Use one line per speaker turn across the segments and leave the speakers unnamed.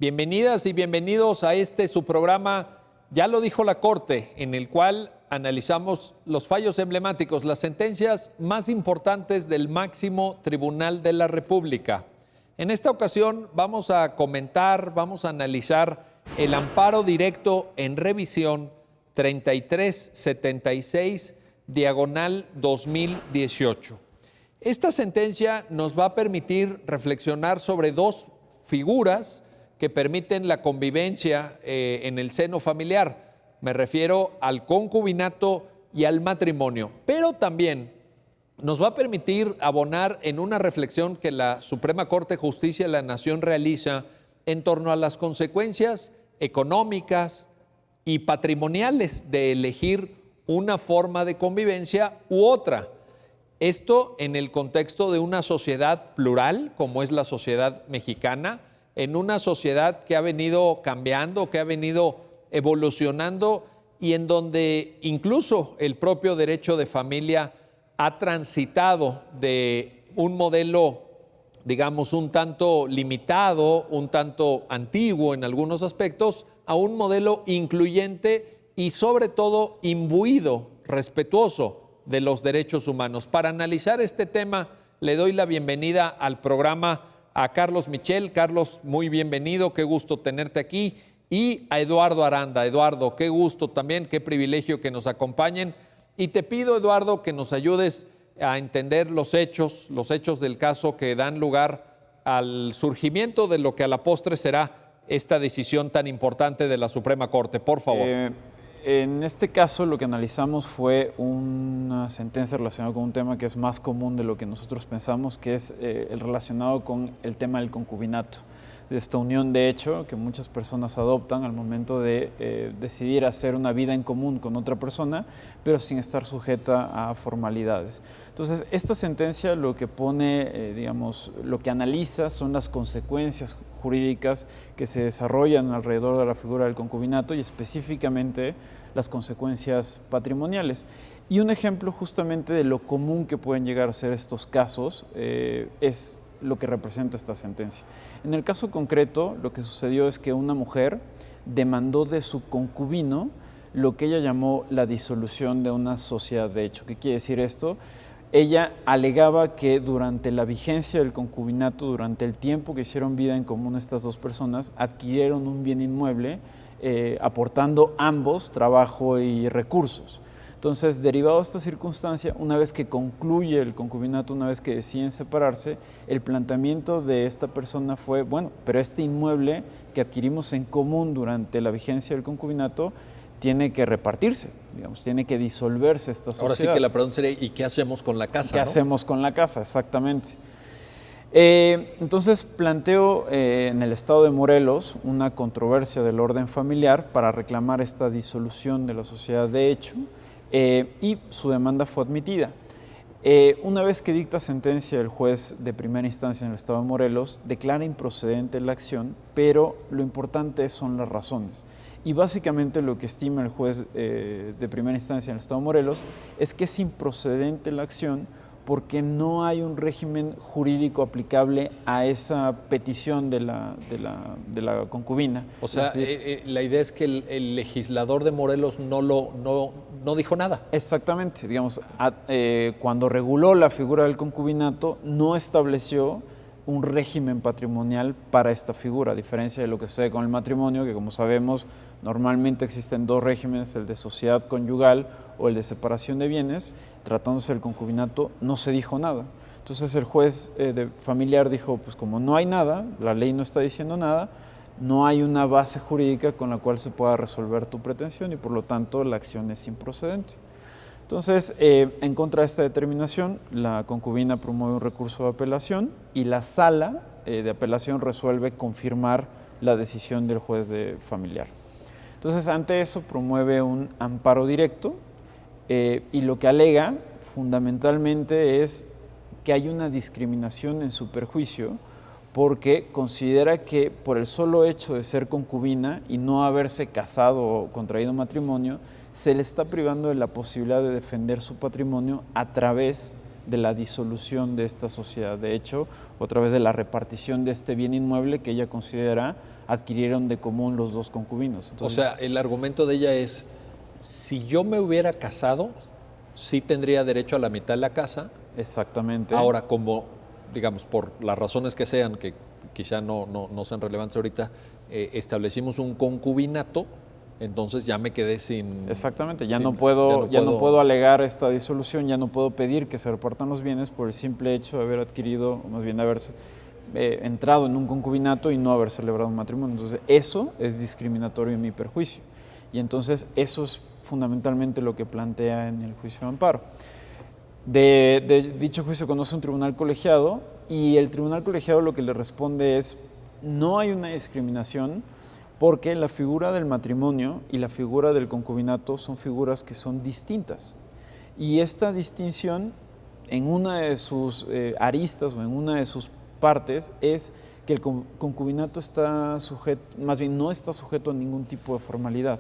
Bienvenidas y bienvenidos a su programa, ya lo dijo la Corte, en el cual analizamos los fallos emblemáticos, las sentencias más importantes del máximo tribunal de la República. En esta ocasión vamos a comentar, vamos a analizar el amparo directo en revisión 3376/2018. Esta sentencia nos va a permitir reflexionar sobre dos figuras que permiten la convivencia en el seno familiar. Me refiero al concubinato y al matrimonio, pero también nos va a permitir abonar en una reflexión que la Suprema Corte de Justicia de la Nación realiza en torno a las consecuencias económicas y patrimoniales de elegir una forma de convivencia u otra. Esto en el contexto de una sociedad plural, como es la sociedad mexicana, en una sociedad que ha venido cambiando, que ha venido evolucionando y en donde incluso el propio derecho de familia ha transitado de un modelo, digamos, un tanto limitado, un tanto antiguo en algunos aspectos, a un modelo incluyente y sobre todo imbuido, respetuoso de los derechos humanos. Para analizar este tema, le doy la bienvenida al programa a Carlos Michel. Carlos, muy bienvenido, qué gusto tenerte aquí. Y a Eduardo Aranda. Eduardo, qué gusto también, qué privilegio que nos acompañen. Y te pido, Eduardo, que nos ayudes a entender los hechos del caso que dan lugar al surgimiento de lo que a la postre será esta decisión tan importante de la Suprema Corte. Por favor.
En este caso lo que analizamos fue una sentencia relacionada con un tema que es más común de lo que nosotros pensamos, que es el relacionado con el tema del concubinato, de esta unión de hecho que muchas personas adoptan al momento de decidir hacer una vida en común con otra persona, pero sin estar sujeta a formalidades. Entonces, esta sentencia lo que pone, lo que analiza son las consecuencias jurídicas que se desarrollan alrededor de la figura del concubinato y específicamente las consecuencias patrimoniales. Y un ejemplo justamente de lo común que pueden llegar a ser estos casos es lo que representa esta sentencia. En el caso concreto, lo que sucedió es que una mujer demandó de su concubino lo que ella llamó la disolución de una sociedad de hecho. ¿Qué quiere decir esto? Ella alegaba que durante la vigencia del concubinato, durante el tiempo que hicieron vida en común estas dos personas, adquirieron un bien inmueble, aportando ambos trabajo y recursos. Entonces, derivado de esta circunstancia, una vez que concluye el concubinato, una vez que deciden separarse, el planteamiento de esta persona fue, bueno, pero este inmueble que adquirimos en común durante la vigencia del concubinato tiene que repartirse, tiene que disolverse esta sociedad.
Ahora sí que la pregunta sería, ¿y qué hacemos con la casa?
¿Qué hacemos con la casa? Exactamente. Entonces planteo en el estado de Morelos una controversia del orden familiar para reclamar esta disolución de la sociedad de hecho y su demanda fue admitida. Una vez que dicta sentencia el juez de primera instancia en el estado de Morelos, declara improcedente la acción, pero lo importante son las razones. Y básicamente lo que estima el juez de primera instancia en el estado de Morelos es que es improcedente la acción porque no hay un régimen jurídico aplicable a esa petición de la concubina.
O sea, la idea es que el legislador de Morelos no dijo nada.
Exactamente, cuando reguló la figura del concubinato no estableció un régimen patrimonial para esta figura, a diferencia de lo que sucede con el matrimonio, que como sabemos normalmente existen dos regímenes, el de sociedad conyugal o el de separación de bienes. Tratándose del concubinato no se dijo nada. Entonces el juez familiar dijo, pues como no hay nada, la ley no está diciendo nada, no hay una base jurídica con la cual se pueda resolver tu pretensión y por lo tanto la acción es improcedente. Entonces, en contra de esta determinación, la concubina promueve un recurso de apelación y la sala de apelación resuelve confirmar la decisión del juez familiar. Entonces, ante eso promueve un amparo directo y lo que alega fundamentalmente es que hay una discriminación en su perjuicio porque considera que por el solo hecho de ser concubina y no haberse casado o contraído matrimonio, se le está privando de la posibilidad de defender su patrimonio a través de la disolución de esta sociedad. De hecho, a través de la repartición de este bien inmueble que ella considera adquirieron de común los dos concubinos.
Entonces, o sea, el argumento de ella es, si yo me hubiera casado, sí tendría derecho a la mitad de la casa.
Exactamente.
Ahora, como, digamos, por las razones que sean, que quizá no sean relevantes ahorita, establecimos un concubinato, entonces ya me quedé sin...
Exactamente, ya no puedo alegar esta disolución, ya no puedo pedir que se repartan los bienes por el simple hecho de haber adquirido, o más bien de haberse entrado en un concubinato y no haber celebrado un matrimonio. Entonces eso es discriminatorio en mi perjuicio. Y entonces eso es fundamentalmente lo que plantea en el juicio de amparo. De dicho juicio conoce un tribunal colegiado y el tribunal colegiado lo que le responde es: no hay una discriminación porque la figura del matrimonio y la figura del concubinato son figuras que son distintas. Y esta distinción en una de sus aristas o en una de sus partes es que el concubinato está sujeto, más bien no está sujeto a ningún tipo de formalidad.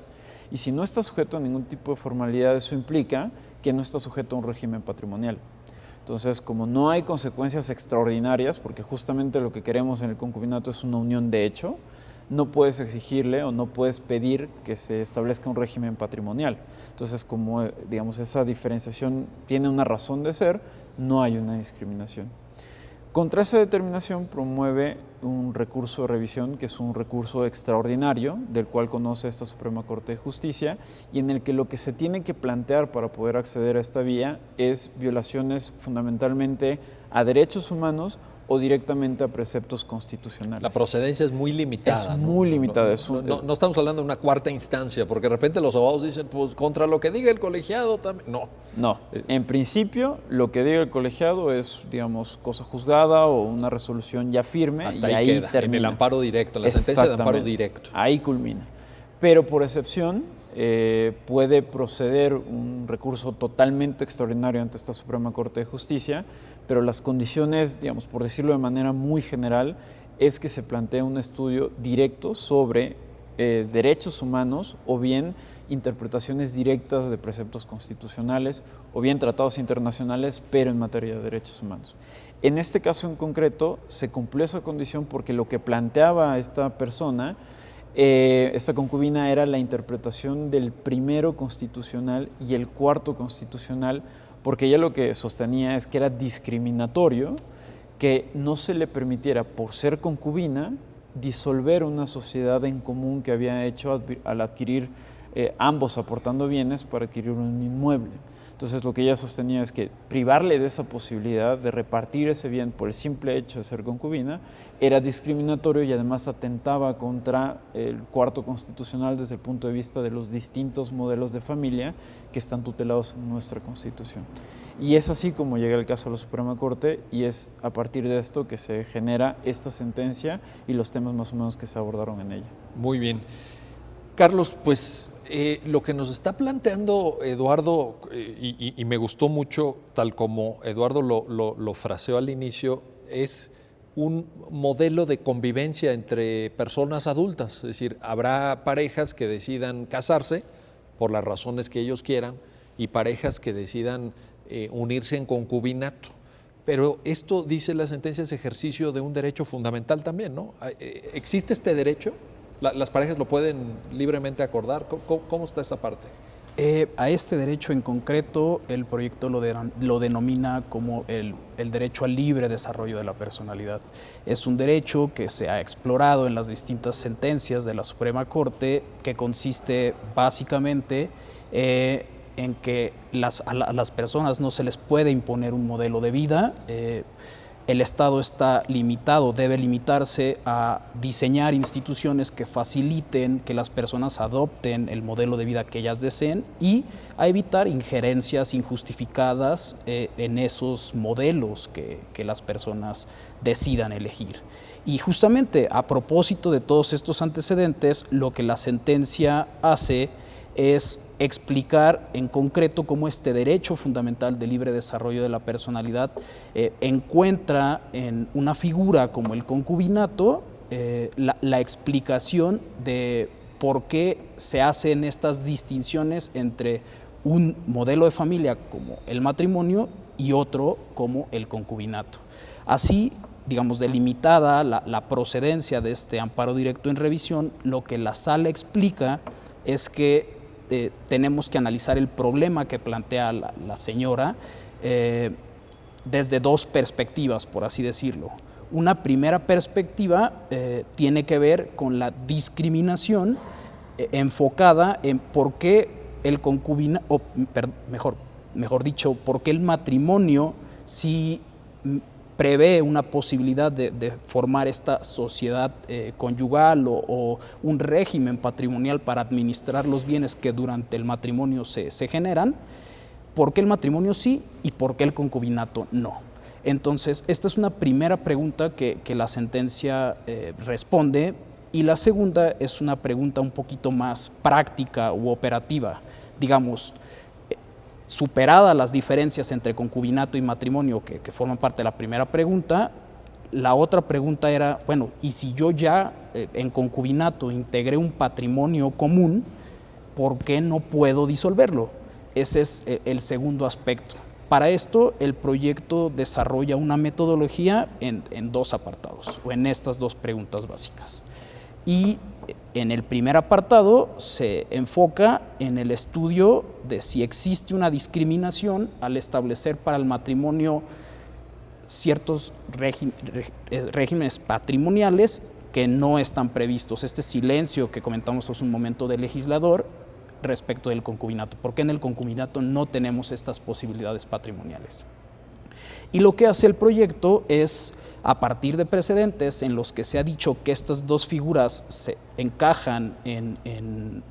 Y si no está sujeto a ningún tipo de formalidad, eso implica que no está sujeto a un régimen patrimonial. Entonces, como no hay consecuencias extraordinarias, porque justamente lo que queremos en el concubinato es una unión de hecho, no puedes exigirle o no puedes pedir que se establezca un régimen patrimonial. Entonces, como digamos esa diferenciación tiene una razón de ser, no hay una discriminación. Contra esa determinación promueve un recurso de revisión, que es un recurso extraordinario, del cual conoce esta Suprema Corte de Justicia, y en el que lo que se tiene que plantear para poder acceder a esta vía es violaciones fundamentalmente a derechos humanos o directamente a preceptos constitucionales.
La procedencia es muy limitada.
Es muy limitada.
No estamos hablando de una cuarta instancia, porque de repente los abogados dicen, pues contra lo que diga el colegiado también.
No, en principio lo que diga el colegiado es, digamos, cosa juzgada o una resolución ya firme.
Hasta
y
ahí queda,
termina.
en el amparo directo, en la sentencia de amparo directo.
Ahí culmina. Pero por excepción puede proceder un recurso totalmente extraordinario ante esta Suprema Corte de Justicia, pero las condiciones, digamos, por decirlo de manera muy general, es que se plantee un estudio directo sobre derechos humanos o bien interpretaciones directas de preceptos constitucionales o bien tratados internacionales, pero en materia de derechos humanos. En este caso en concreto se cumplió esa condición porque lo que planteaba esta persona, esta concubina, era la interpretación del primero constitucional y el cuarto constitucional, porque ella lo que sostenía es que era discriminatorio que no se le permitiera, por ser concubina, disolver una sociedad en común que había hecho al adquirir, ambos aportando bienes para adquirir un inmueble. Entonces lo que ella sostenía es que privarle de esa posibilidad de repartir ese bien por el simple hecho de ser concubina era discriminatorio y además atentaba contra el cuarto constitucional desde el punto de vista de los distintos modelos de familia que están tutelados en nuestra Constitución. Y es así como llega el caso a la Suprema Corte y es a partir de esto que se genera esta sentencia y los temas más o menos que se abordaron en ella.
Muy bien. Carlos, pues lo que nos está planteando Eduardo, y me gustó mucho, tal como Eduardo lo fraseó al inicio, es un modelo de convivencia entre personas adultas. Es decir, habrá parejas que decidan casarse por las razones que ellos quieran y parejas que decidan unirse en concubinato. Pero esto, dice la sentencia, es ejercicio de un derecho fundamental también, ¿no? ¿Existe este derecho? ¿Las parejas lo pueden libremente acordar? ¿Cómo está esa parte?
A este derecho en concreto, el proyecto lo denomina como el derecho al libre desarrollo de la personalidad. Es un derecho que se ha explorado en las distintas sentencias de la Suprema Corte, que consiste básicamente en que a las personas no se les puede imponer un modelo de vida. El Estado está limitado, debe limitarse a diseñar instituciones que faciliten que las personas adopten el modelo de vida que ellas deseen y a evitar injerencias injustificadas en esos modelos que las personas decidan elegir. Y justamente a propósito de todos estos antecedentes, lo que la sentencia hace es explicar en concreto cómo este derecho fundamental de libre desarrollo de la personalidad encuentra en una figura como el concubinato la explicación de por qué se hacen estas distinciones entre un modelo de familia como el matrimonio y otro como el concubinato. Así, digamos, delimitada la procedencia de este amparo directo en revisión, lo que la sala explica es que tenemos que analizar el problema que plantea la señora desde dos perspectivas, por así decirlo. Una primera perspectiva tiene que ver con la discriminación enfocada en por qué el concubinato, o mejor dicho, por qué el matrimonio sí prevé una posibilidad de formar esta sociedad conyugal o un régimen patrimonial para administrar los bienes que durante el matrimonio se generan. ¿Por qué el matrimonio sí y por qué el concubinato no? Entonces, esta es una primera pregunta que la sentencia responde, y la segunda es una pregunta un poquito más práctica u operativa. Digamos, superadas las diferencias entre concubinato y matrimonio que forman parte de la primera pregunta, la otra pregunta era, bueno, ¿y si yo ya en concubinato integré un patrimonio común, por qué no puedo disolverlo? Ese es el segundo aspecto. Para esto, el proyecto desarrolla una metodología en dos apartados, o en estas dos preguntas básicas. Y en el primer apartado se enfoca en el estudio de si existe una discriminación al establecer para el matrimonio ciertos regímenes patrimoniales que no están previstos. Este silencio que comentamos hace un momento del legislador respecto del concubinato. ¿Por qué en el concubinato no tenemos estas posibilidades patrimoniales? Y lo que hace el proyecto es, a partir de precedentes en los que se ha dicho que estas dos figuras se encajan en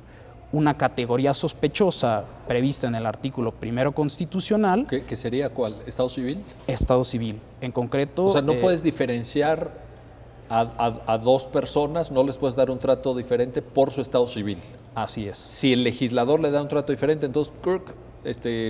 una categoría sospechosa prevista en el artículo 1 constitucional.
¿Qué sería cuál? ¿Estado civil?
Estado civil. En concreto...
O sea, no puedes diferenciar a dos personas, no les puedes dar un trato diferente por su estado civil.
Así es.
Si el legislador le da un trato diferente, entonces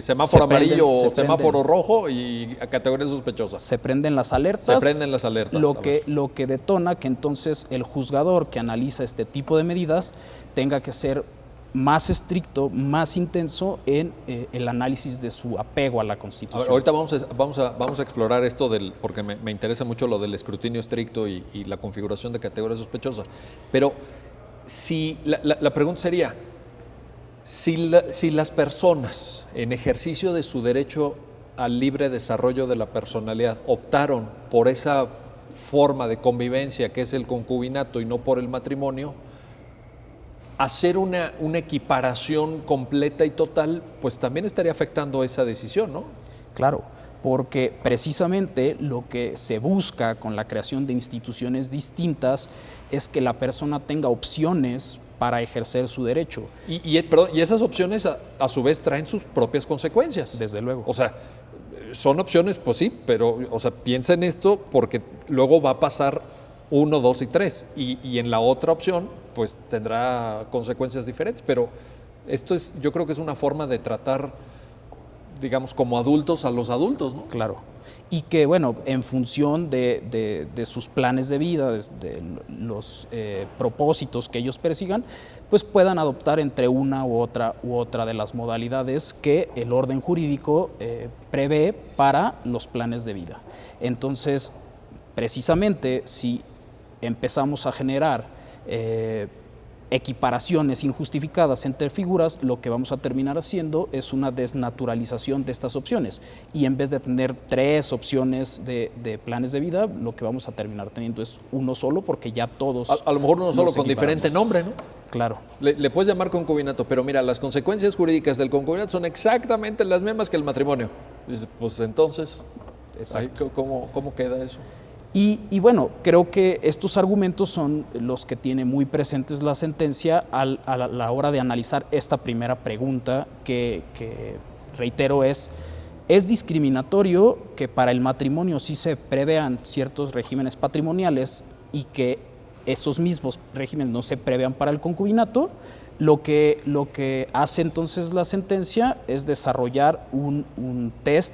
semáforo amarillo o semáforo rojo y a categoría sospechosa.
Se prenden las alertas.
Se prenden las alertas.
Lo que detona que entonces el juzgador que analiza este tipo de medidas tenga que ser más estricto, más intenso en el análisis de su apego a la Constitución.
A ver, ahorita vamos a explorar esto porque me interesa mucho lo del escrutinio estricto y la configuración de categoría sospechosa. Pero si la pregunta sería, si las personas en ejercicio de su derecho al libre desarrollo de la personalidad optaron por esa forma de convivencia que es el concubinato y no por el matrimonio, hacer una equiparación completa y total, pues también estaría afectando esa decisión, ¿no?
Claro, porque precisamente lo que se busca con la creación de instituciones distintas es que la persona tenga opciones para ejercer su derecho.
Y esas opciones a su vez traen sus propias consecuencias.
Desde luego.
O sea, son opciones, pues sí, pero piensa en esto porque luego va a pasar 1, 2 y 3 y en la otra opción pues tendrá consecuencias diferentes, pero yo creo que es una forma de tratar, digamos, como adultos a los adultos, ¿no?
Claro. Y que, bueno, en función de sus planes de vida, de los propósitos que ellos persigan, pues puedan adoptar entre una u otra de las modalidades que el orden jurídico prevé para los planes de vida. Entonces, precisamente, si empezamos a generar equiparaciones injustificadas entre figuras, lo que vamos a terminar haciendo es una desnaturalización de estas opciones. Y en vez de tener 3 opciones de planes de vida, lo que vamos a terminar teniendo es uno solo, porque ya todos...
A lo mejor uno solo con diferente nombre, ¿no?
Claro.
Le puedes llamar concubinato, pero mira, las consecuencias jurídicas del concubinato son exactamente las mismas que el matrimonio. Dices, pues entonces, ¿cómo queda eso?
Y bueno, creo que estos argumentos son los que tiene muy presentes la sentencia a la hora de analizar esta primera pregunta que reitero, es discriminatorio que para el matrimonio sí se prevean ciertos regímenes patrimoniales y que esos mismos regímenes no se prevean para el concubinato. Lo que hace entonces la sentencia es desarrollar un test,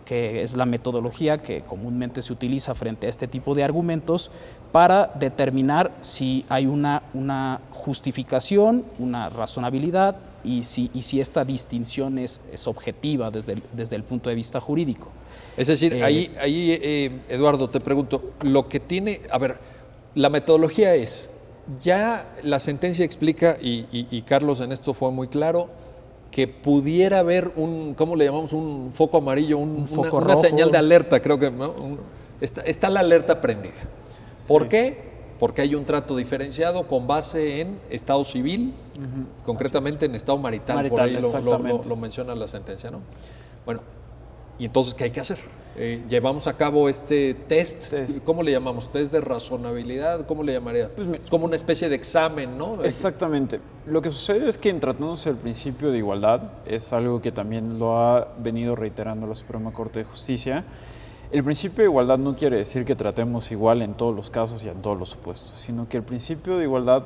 que es la metodología que comúnmente se utiliza frente a este tipo de argumentos, para determinar si hay una justificación, una razonabilidad y si esta distinción es objetiva desde el punto de vista jurídico.
Es decir, Eduardo, te pregunto, lo que tiene, a ver, la metodología es, ya la sentencia explica, y Carlos en esto fue muy claro, que pudiera haber ¿cómo le llamamos? Un foco amarillo,
foco
una
rojo.
señal de alerta, creo que, ¿no? Está la alerta prendida.
Sí.
¿Por qué? Porque hay un trato diferenciado con base en estado civil, concretamente en estado marital, por ahí lo menciona la sentencia, ¿no? Bueno, ¿y entonces qué hay que hacer? Llevamos a cabo este test, ¿cómo le llamamos? ¿Test de razonabilidad? ¿Cómo le llamaría?
Pues
es como una especie de examen, ¿no?
Exactamente. Lo que sucede es que en tratándose del principio de igualdad, es algo que también lo ha venido reiterando la Suprema Corte de Justicia. El principio de igualdad no quiere decir que tratemos igual en todos los casos y en todos los supuestos, sino que el principio de igualdad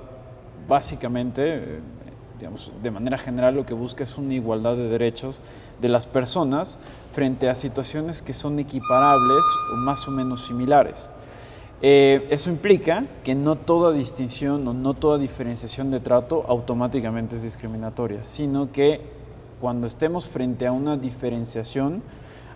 básicamente, digamos, de manera general lo que busca es una igualdad de derechos de las personas frente a situaciones que son equiparables o más o menos similares. Eso implica que no toda distinción o no toda diferenciación de trato automáticamente es discriminatoria, sino que cuando estemos frente a una diferenciación,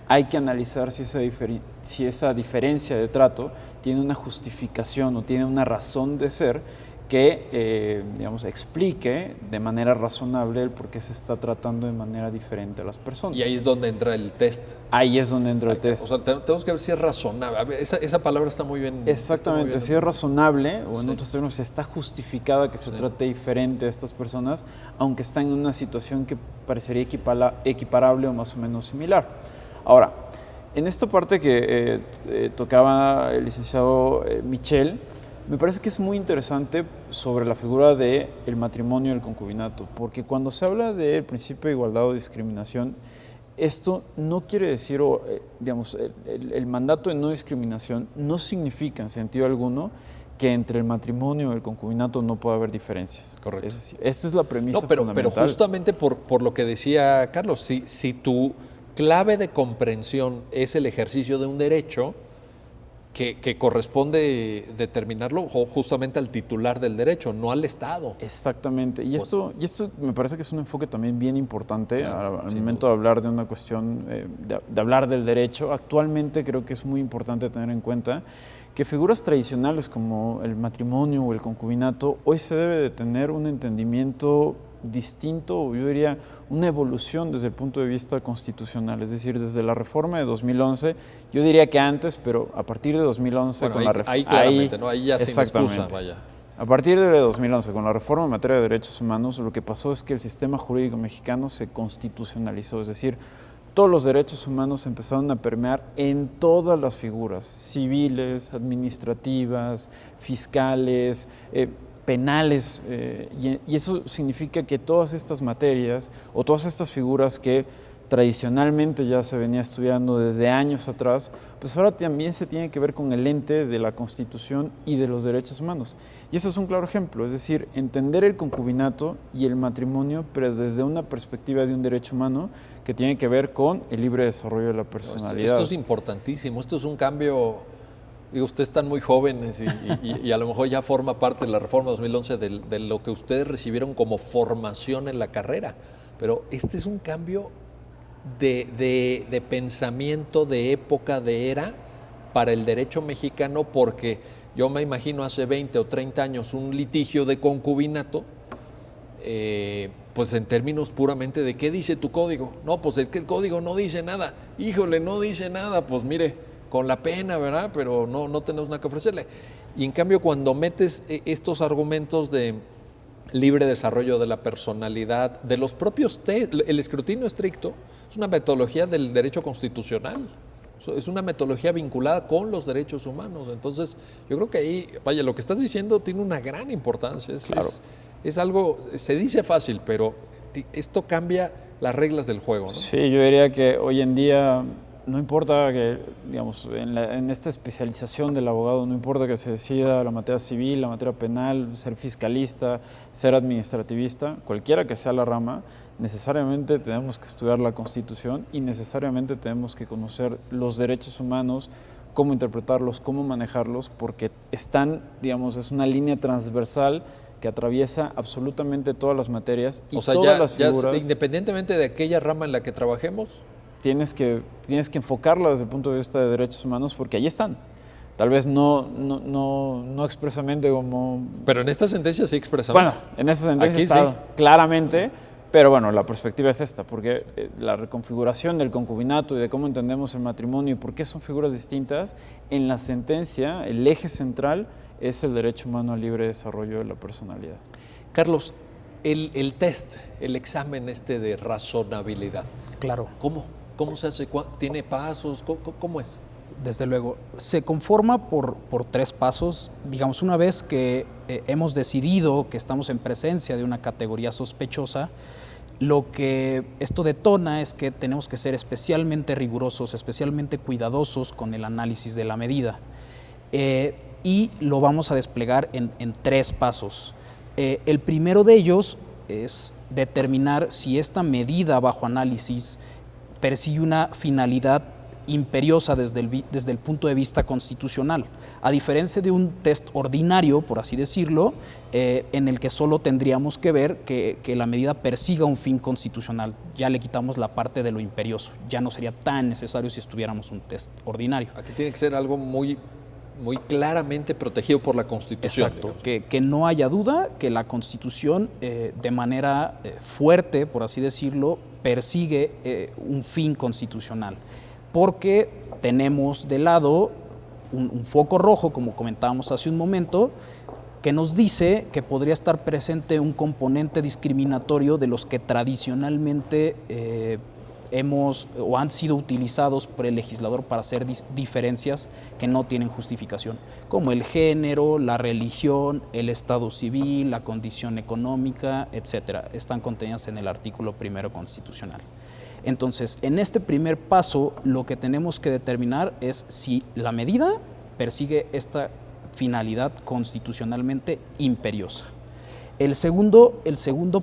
hay que analizar si esa diferencia de trato tiene una justificación o tiene una razón de ser que, digamos, explique de manera razonable el por qué se está tratando de manera diferente a las personas.
Y ahí es donde entra el test.
Ahí es donde entra el test.
O sea, tenemos que ver si es razonable. A ver, esa palabra está muy bien.
Exactamente,
muy bien.
si es razonable, o en
Sí.
otros términos, está justificada que se trate diferente a estas personas, aunque están en una situación que parecería equiparable o más o menos similar. Ahora, en esta parte que tocaba el licenciado Michel, me parece que es muy interesante sobre la figura del matrimonio y el concubinato, porque cuando se habla del principio de igualdad o discriminación, esto no quiere decir, digamos, el mandato de no discriminación no significa en sentido alguno que entre el matrimonio y el concubinato no pueda haber diferencias.
Correcto.
Es decir, esta es la premisa fundamental.
Pero justamente por lo que decía Carlos, si tu clave de comprensión es el ejercicio de un derecho que corresponde determinarlo justamente al titular del derecho, no al Estado.
Exactamente. Y esto me parece que es un enfoque también bien importante
Claro,
al momento de hablar de una cuestión, de hablar del derecho. Actualmente creo que es muy importante tener en cuenta que figuras tradicionales como el matrimonio o el concubinato, hoy se debe de tener un entendimiento distinto, yo diría una evolución desde el punto de vista constitucional, es decir, desde la reforma de 2011, yo diría que antes, pero a partir de 2011
Bueno,
con la reforma...
ahí claramente, ¿no? Ahí ya sin excusa, vaya.
A partir de 2011, con la reforma en materia de derechos humanos, lo que pasó es que el sistema jurídico mexicano se constitucionalizó, es decir, todos los derechos humanos empezaron a permear en todas las figuras, civiles, administrativas, fiscales, penales, y eso significa que todas estas materias o todas estas figuras que tradicionalmente ya se venía estudiando desde años atrás, pues ahora también se tiene que ver con el ente de la Constitución y de los derechos humanos. Y eso es un claro ejemplo, es decir, entender el concubinato y el matrimonio, pero desde una perspectiva de un derecho humano que tiene que ver con el libre desarrollo de la personalidad.
Esto es importantísimo, esto es un cambio. Digo, ustedes están muy jóvenes y a lo mejor ya forma parte de la reforma 2011 de lo que ustedes recibieron como formación en la carrera, pero este es un cambio de pensamiento, de época, de era para el derecho mexicano, porque yo me imagino hace 20 o 30 años un litigio de concubinato, pues en términos puramente de ¿qué dice tu código? No, pues es que el código no dice nada, híjole, no dice nada, pues mire, con la pena, ¿verdad? Pero no tenemos nada que ofrecerle. Y en cambio, cuando metes estos argumentos de libre desarrollo de la personalidad, de los propios el escrutinio estricto, es una metodología del derecho constitucional, es una metodología vinculada con los derechos humanos. Entonces, yo creo que ahí, vaya, lo que estás diciendo tiene una gran importancia.
Claro.
Es algo, se dice fácil, pero esto cambia las reglas del juego, ¿no?
Sí, yo diría que hoy en día no importa que, digamos, en esta especialización del abogado, no importa que se decida la materia civil, la materia penal, ser fiscalista, ser administrativista, cualquiera que sea la rama, necesariamente tenemos que estudiar la Constitución y necesariamente tenemos que conocer los derechos humanos, cómo interpretarlos, cómo manejarlos, porque están, digamos, es una línea transversal que atraviesa absolutamente todas las materias y
O sea,
todas las
ya
figuras.
independientemente de aquella rama en la que trabajemos.
Tienes que enfocarla desde el punto de vista de derechos humanos porque ahí están. Tal vez no expresamente como...
Pero en esta sentencia sí expresamente.
Bueno, en esa sentencia
Aquí
está
sí.
claramente, pero bueno, la perspectiva es esta, porque la reconfiguración del concubinato y de cómo entendemos el matrimonio y por qué son figuras distintas, en la sentencia el eje central es el derecho humano al libre desarrollo de la personalidad.
Carlos, el test, el examen de razonabilidad,
Claro.
¿Cómo se hace? ¿Tiene pasos? ¿Cómo es?
Desde luego, se conforma por 3 pasos. Digamos, una vez que hemos decidido que estamos en presencia de una categoría sospechosa, lo que esto detona es que tenemos que ser especialmente rigurosos, especialmente cuidadosos con el análisis de la medida. Y lo vamos a desplegar en 3 pasos. El primero de ellos es determinar si esta medida bajo análisis persigue una finalidad imperiosa desde el punto de vista constitucional, a diferencia de un test ordinario, por así decirlo, en el que solo tendríamos que ver que la medida persiga un fin constitucional. Ya le quitamos la parte de lo imperioso, ya no sería tan necesario si estuviéramos un test ordinario.
Aquí tiene que ser algo muy claramente protegido por la Constitución.
Exacto, que no haya duda que la Constitución de manera fuerte, por así decirlo, persigue un fin constitucional, porque tenemos de lado un foco rojo, como comentábamos hace un momento, que nos dice que podría estar presente un componente discriminatorio de los que tradicionalmente hemos o han sido utilizados por el legislador para hacer diferencias que no tienen justificación, como el género, la religión, el estado civil, la condición económica, etcétera. Están contenidas en el artículo 1 constitucional. Entonces, en este primer paso, lo que tenemos que determinar es si la medida persigue esta finalidad constitucionalmente imperiosa. El segundo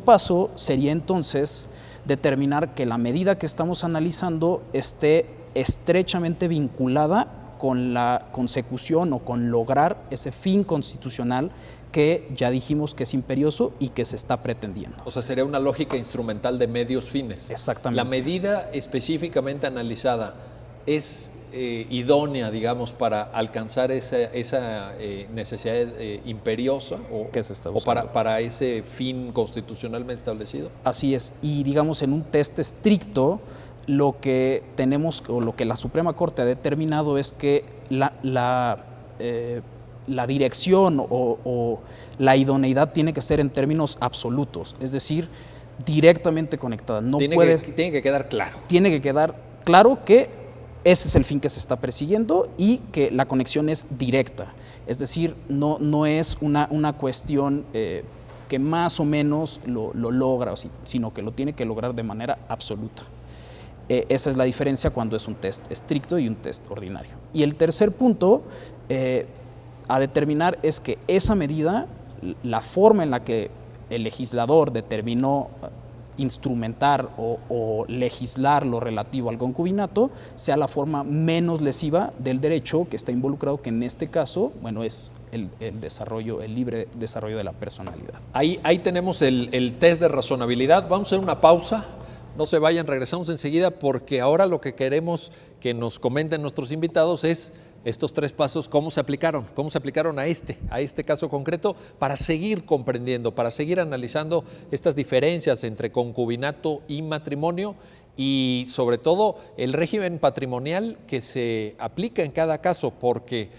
paso sería entonces determinar que la medida que estamos analizando esté estrechamente vinculada con la consecución o con lograr ese fin constitucional que ya dijimos que es imperioso y que se está pretendiendo.
O sea, sería una lógica instrumental de medios fines.
Exactamente.
La medida específicamente analizada es idónea, digamos, para alcanzar esa necesidad imperiosa
que se está
o
buscando.
para ese fin constitucionalmente establecido.
Así es, y digamos en un test estricto, lo que tenemos o lo que la Suprema Corte ha determinado es que la dirección o la idoneidad tiene que ser en términos absolutos, es decir, directamente conectada.
Tiene que quedar claro.
Tiene que quedar claro que ese es el fin que se está persiguiendo y que la conexión es directa. Es decir, no es una cuestión que más o menos lo logra, sino que lo tiene que lograr de manera absoluta. Esa es la diferencia cuando es un test estricto y un test ordinario. Y el tercer punto a determinar es que esa medida, la forma en la que el legislador determinó instrumentar o legislar lo relativo al concubinato sea la forma menos lesiva del derecho que está involucrado, que en este caso, bueno, es el libre desarrollo de la personalidad.
Ahí tenemos el test de razonabilidad. Vamos a hacer una pausa. No se vayan, regresamos enseguida porque ahora lo que queremos que nos comenten nuestros invitados es estos 3 pasos, cómo se aplicaron a este caso concreto para seguir comprendiendo, para seguir analizando estas diferencias entre concubinato y matrimonio y sobre todo el régimen patrimonial que se aplica en cada caso, porque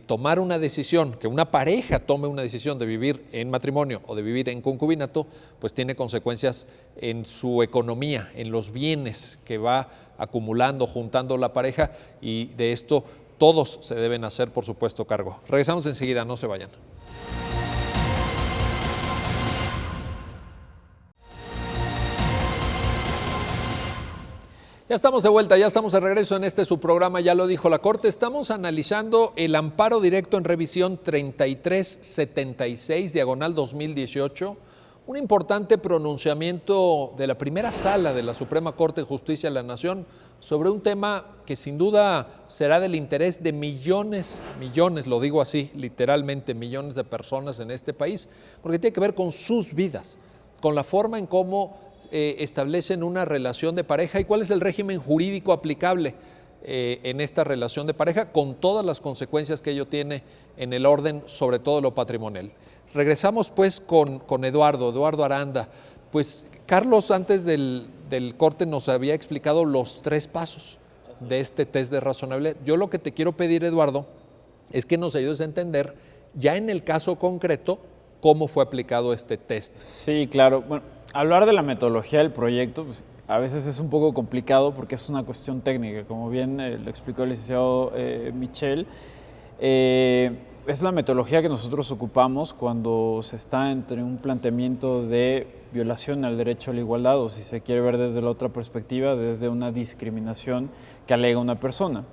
tomar una decisión, que una pareja tome una decisión de vivir en matrimonio o de vivir en concubinato, pues tiene consecuencias en su economía, en los bienes que va acumulando, juntando la pareja, y de esto todos se deben hacer, por supuesto, cargo. Regresamos enseguida, no se vayan. Ya estamos de vuelta, ya estamos de regreso en su programa, ya lo dijo la Corte. Estamos analizando el amparo directo en revisión 3376, diagonal 2018, un importante pronunciamiento de la primera sala de la Suprema Corte de Justicia de la Nación sobre un tema que sin duda será del interés de millones, lo digo así, literalmente millones de personas en este país, porque tiene que ver con sus vidas, con la forma en cómo establecen una relación de pareja y cuál es el régimen jurídico aplicable en esta relación de pareja, con todas las consecuencias que ello tiene en el orden, sobre todo lo patrimonial. Regresamos pues con Eduardo Aranda. Pues Carlos antes del corte nos había explicado los 3 pasos de este test de razonabilidad. Yo lo que te quiero pedir, Eduardo, es que nos ayudes a entender ya en el caso concreto cómo fue aplicado este test.
Sí, claro. Bueno, hablar de la metodología del proyecto pues, a veces es un poco complicado porque es una cuestión técnica, como bien lo explicó el licenciado Michel. Es la metodología que nosotros ocupamos cuando se está entre un planteamiento de violación al derecho a la igualdad o si se quiere ver desde la otra perspectiva, desde una discriminación que alega una persona.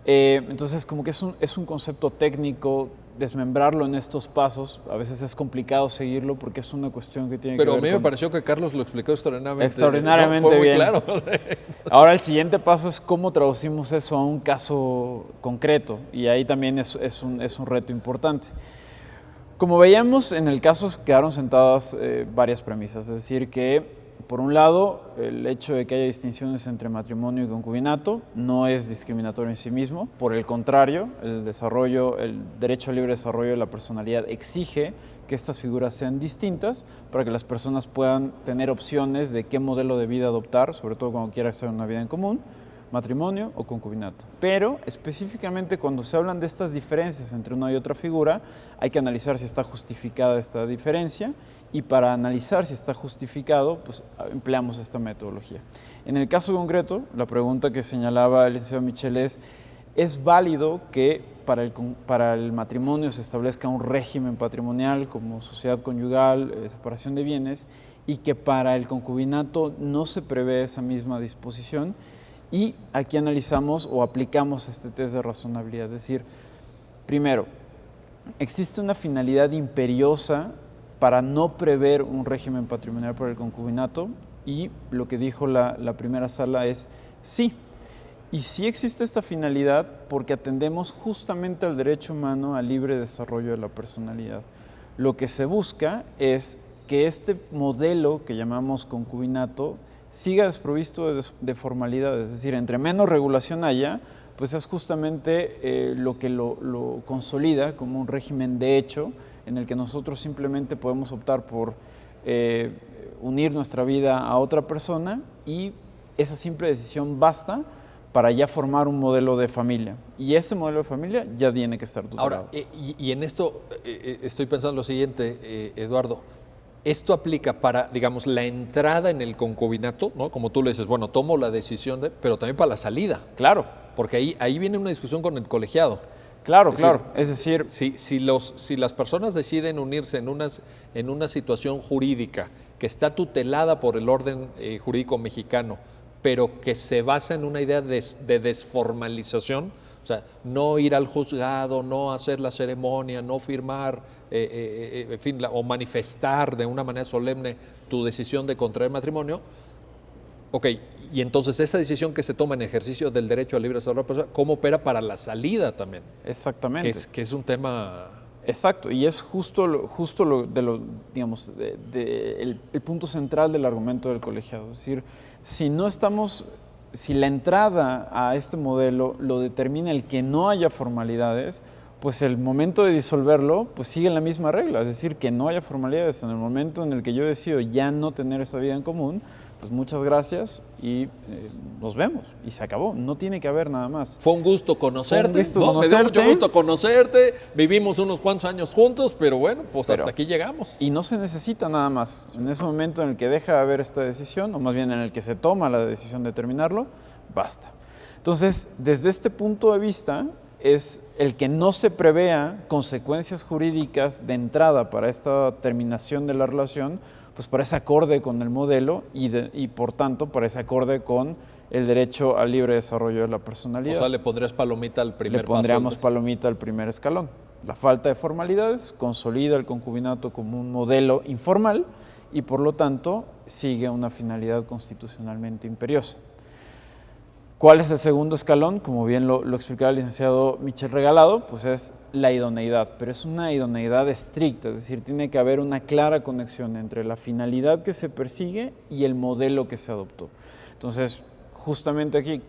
Entonces como que es un concepto técnico, desmembrarlo en estos pasos, a veces es complicado seguirlo porque es una cuestión que tiene que ver con...
Pero a mí me pareció que Carlos lo explicó extraordinariamente
Extraordinariamente bien.
Claro.
Ahora el siguiente paso es cómo traducimos eso a un caso concreto y ahí también es un reto importante. Como veíamos en el caso quedaron sentadas varias premisas, es decir que por un lado el hecho de que haya distinciones entre matrimonio y concubinato no es discriminatorio en sí mismo, por el contrario el derecho al libre desarrollo de la personalidad exige que estas figuras sean distintas para que las personas puedan tener opciones de qué modelo de vida adoptar, sobre todo cuando quieran hacer una vida en común, matrimonio o concubinato. Pero específicamente cuando se hablan de estas diferencias entre una y otra figura, hay que analizar si está justificada esta diferencia y para analizar si está justificado, pues empleamos esta metodología. En el caso concreto, la pregunta que señalaba el licenciado Michel ¿es válido que para el matrimonio se establezca un régimen patrimonial como sociedad conyugal, separación de bienes, y que para el concubinato no se prevé esa misma disposición? Y aquí analizamos o aplicamos este test de razonabilidad, es decir, primero, existe una finalidad imperiosa para no prever un régimen patrimonial para el concubinato y lo que dijo la primera sala es sí. Y sí existe esta finalidad porque atendemos justamente al derecho humano al libre desarrollo de la personalidad. Lo que se busca es que este modelo que llamamos concubinato siga desprovisto de formalidad, es decir, entre menos regulación haya, pues es justamente lo que lo consolida como un régimen de hecho en el que nosotros simplemente podemos optar por unir nuestra vida a otra persona y esa simple decisión basta para ya formar un modelo de familia. Y ese modelo de familia ya tiene que estar tutelado.
Ahora, y en esto estoy pensando lo siguiente, Eduardo. Esto aplica para, digamos, la entrada en el concubinato, ¿no? Como tú le dices, bueno, tomo la decisión, pero también para la salida.
Claro.
Porque ahí viene una discusión con el colegiado.
Claro, claro. Es decir,
si las personas deciden unirse en una situación jurídica que está tutelada por el orden jurídico mexicano, pero que se basa en una idea de desformalización, o sea, no ir al juzgado, no hacer la ceremonia, no firmar, en fin, o manifestar de una manera solemne tu decisión de contraer matrimonio. Ok, y entonces esa decisión que se toma en ejercicio del derecho al libre desarrollo, ¿cómo opera para la salida también?
Exactamente.
Que es un tema...
Exacto, y es el punto central del argumento del colegiado. Es decir, si la entrada a este modelo lo determina el que no haya formalidades, pues el momento de disolverlo, pues sigue la misma regla, es decir, que no haya formalidades. En el momento en el que yo decido ya no tener esa vida en común, pues muchas gracias y nos vemos. Y se acabó, no tiene que haber nada más.
Fue un gusto conocerte.
Me dio
mucho gusto conocerte. Vivimos unos cuantos años juntos, pero bueno, pues hasta aquí llegamos.
Y no se necesita nada más. En ese momento en el que deja de haber esta decisión, o más bien en el que se toma la decisión de terminarlo, basta. Entonces, desde este punto de vista, es el que no se prevea consecuencias jurídicas de entrada para esta terminación de la relación, pues parece acorde con el modelo y por tanto parece acorde con el derecho al libre desarrollo de la personalidad.
O sea, le pondrías palomita al primer paso.
Le pondríamos palomita al primer escalón. La falta de formalidades consolida el concubinato como un modelo informal y por lo tanto sigue una finalidad constitucionalmente imperiosa. ¿Cuál es el segundo escalón? Como bien lo explicaba el licenciado Michel Regalado, pues es la idoneidad, pero es una idoneidad estricta, es decir, tiene que haber una clara conexión entre la finalidad que se persigue y el modelo que se adoptó. Entonces, justamente aquí,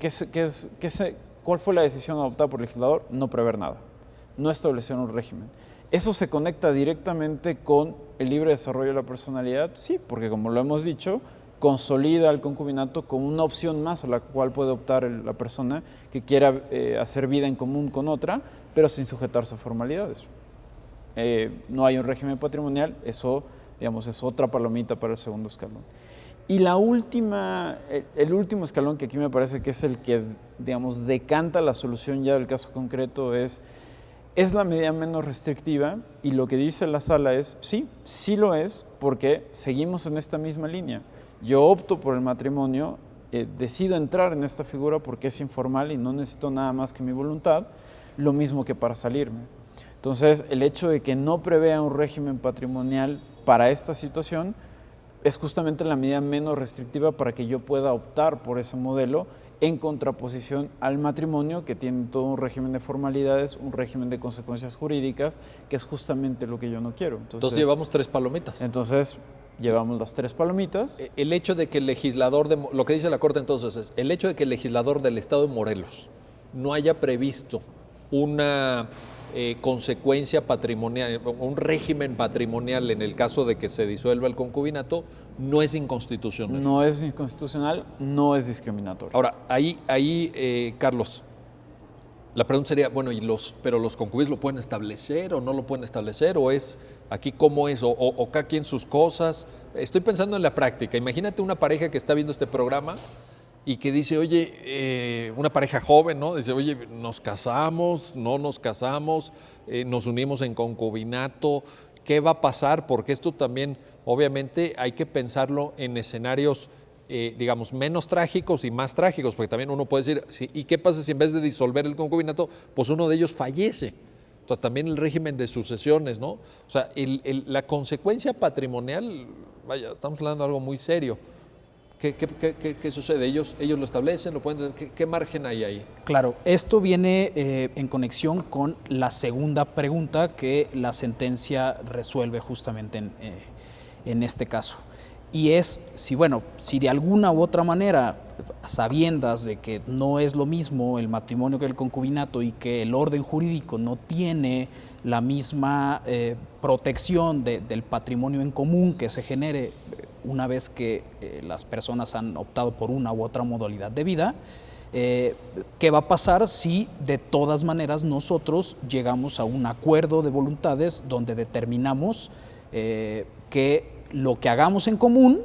¿cuál fue la decisión adoptada por el legislador? No prever nada, no establecer un régimen. ¿Eso se conecta directamente con el libre desarrollo de la personalidad? Sí, porque como lo hemos dicho, consolida el concubinato como una opción más a la cual puede optar la persona que quiera hacer vida en común con otra, pero sin sujetarse a formalidades. No hay un régimen patrimonial, eso, digamos, es otra palomita para el segundo escalón. Y el último escalón, que aquí me parece que es el que, digamos, decanta la solución ya del caso concreto, es la medida menos restrictiva, y lo que dice la sala es, sí lo es, porque seguimos en esta misma línea. Yo opto por el matrimonio, decido entrar en esta figura porque es informal y no necesito nada más que mi voluntad, lo mismo que para salirme. Entonces, el hecho de que no prevea un régimen patrimonial para esta situación es justamente la medida menos restrictiva para que yo pueda optar por ese modelo, en contraposición al matrimonio, que tiene todo un régimen de formalidades, un régimen de consecuencias jurídicas, que es justamente lo que yo no quiero.
Entonces llevamos 3 palomitas.
Entonces llevamos las 3 palomitas.
El hecho de que el legislador, lo que dice la Corte entonces es, el hecho de que el legislador del Estado de Morelos no haya previsto una consecuencia patrimonial, un régimen patrimonial en el caso de que se disuelva el concubinato, no es inconstitucional.
No es inconstitucional, no es discriminatorio.
Ahora, ahí Carlos, la pregunta sería, bueno, pero los concubinos lo pueden establecer o no lo pueden establecer, o es aquí cómo es, o cada quien sus cosas. Estoy pensando en la práctica. Imagínate una pareja que está viendo este programa y que dice, oye, una pareja joven, ¿no? Dice, oye, nos casamos, no nos casamos, nos unimos en concubinato, ¿qué va a pasar? Porque esto también, obviamente, hay que pensarlo en escenarios, digamos, menos trágicos y más trágicos, porque también uno puede decir, ¿y qué pasa si en vez de disolver el concubinato, pues uno de ellos fallece? O sea, también el régimen de sucesiones, ¿no? O sea, la consecuencia patrimonial, vaya, estamos hablando de algo muy serio. ¿Qué sucede? ¿Ellos lo establecen? ¿Lo pueden? ¿Qué margen hay ahí?
Claro, esto viene en conexión con la segunda pregunta que la sentencia resuelve justamente en este caso. Y es si de alguna u otra manera, sabiendas de que no es lo mismo el matrimonio que el concubinato y que el orden jurídico no tiene la misma protección del patrimonio en común que se genere una vez que las personas han optado por una u otra modalidad de vida, ¿qué va a pasar si de todas maneras nosotros llegamos a un acuerdo de voluntades donde determinamos que lo que hagamos en común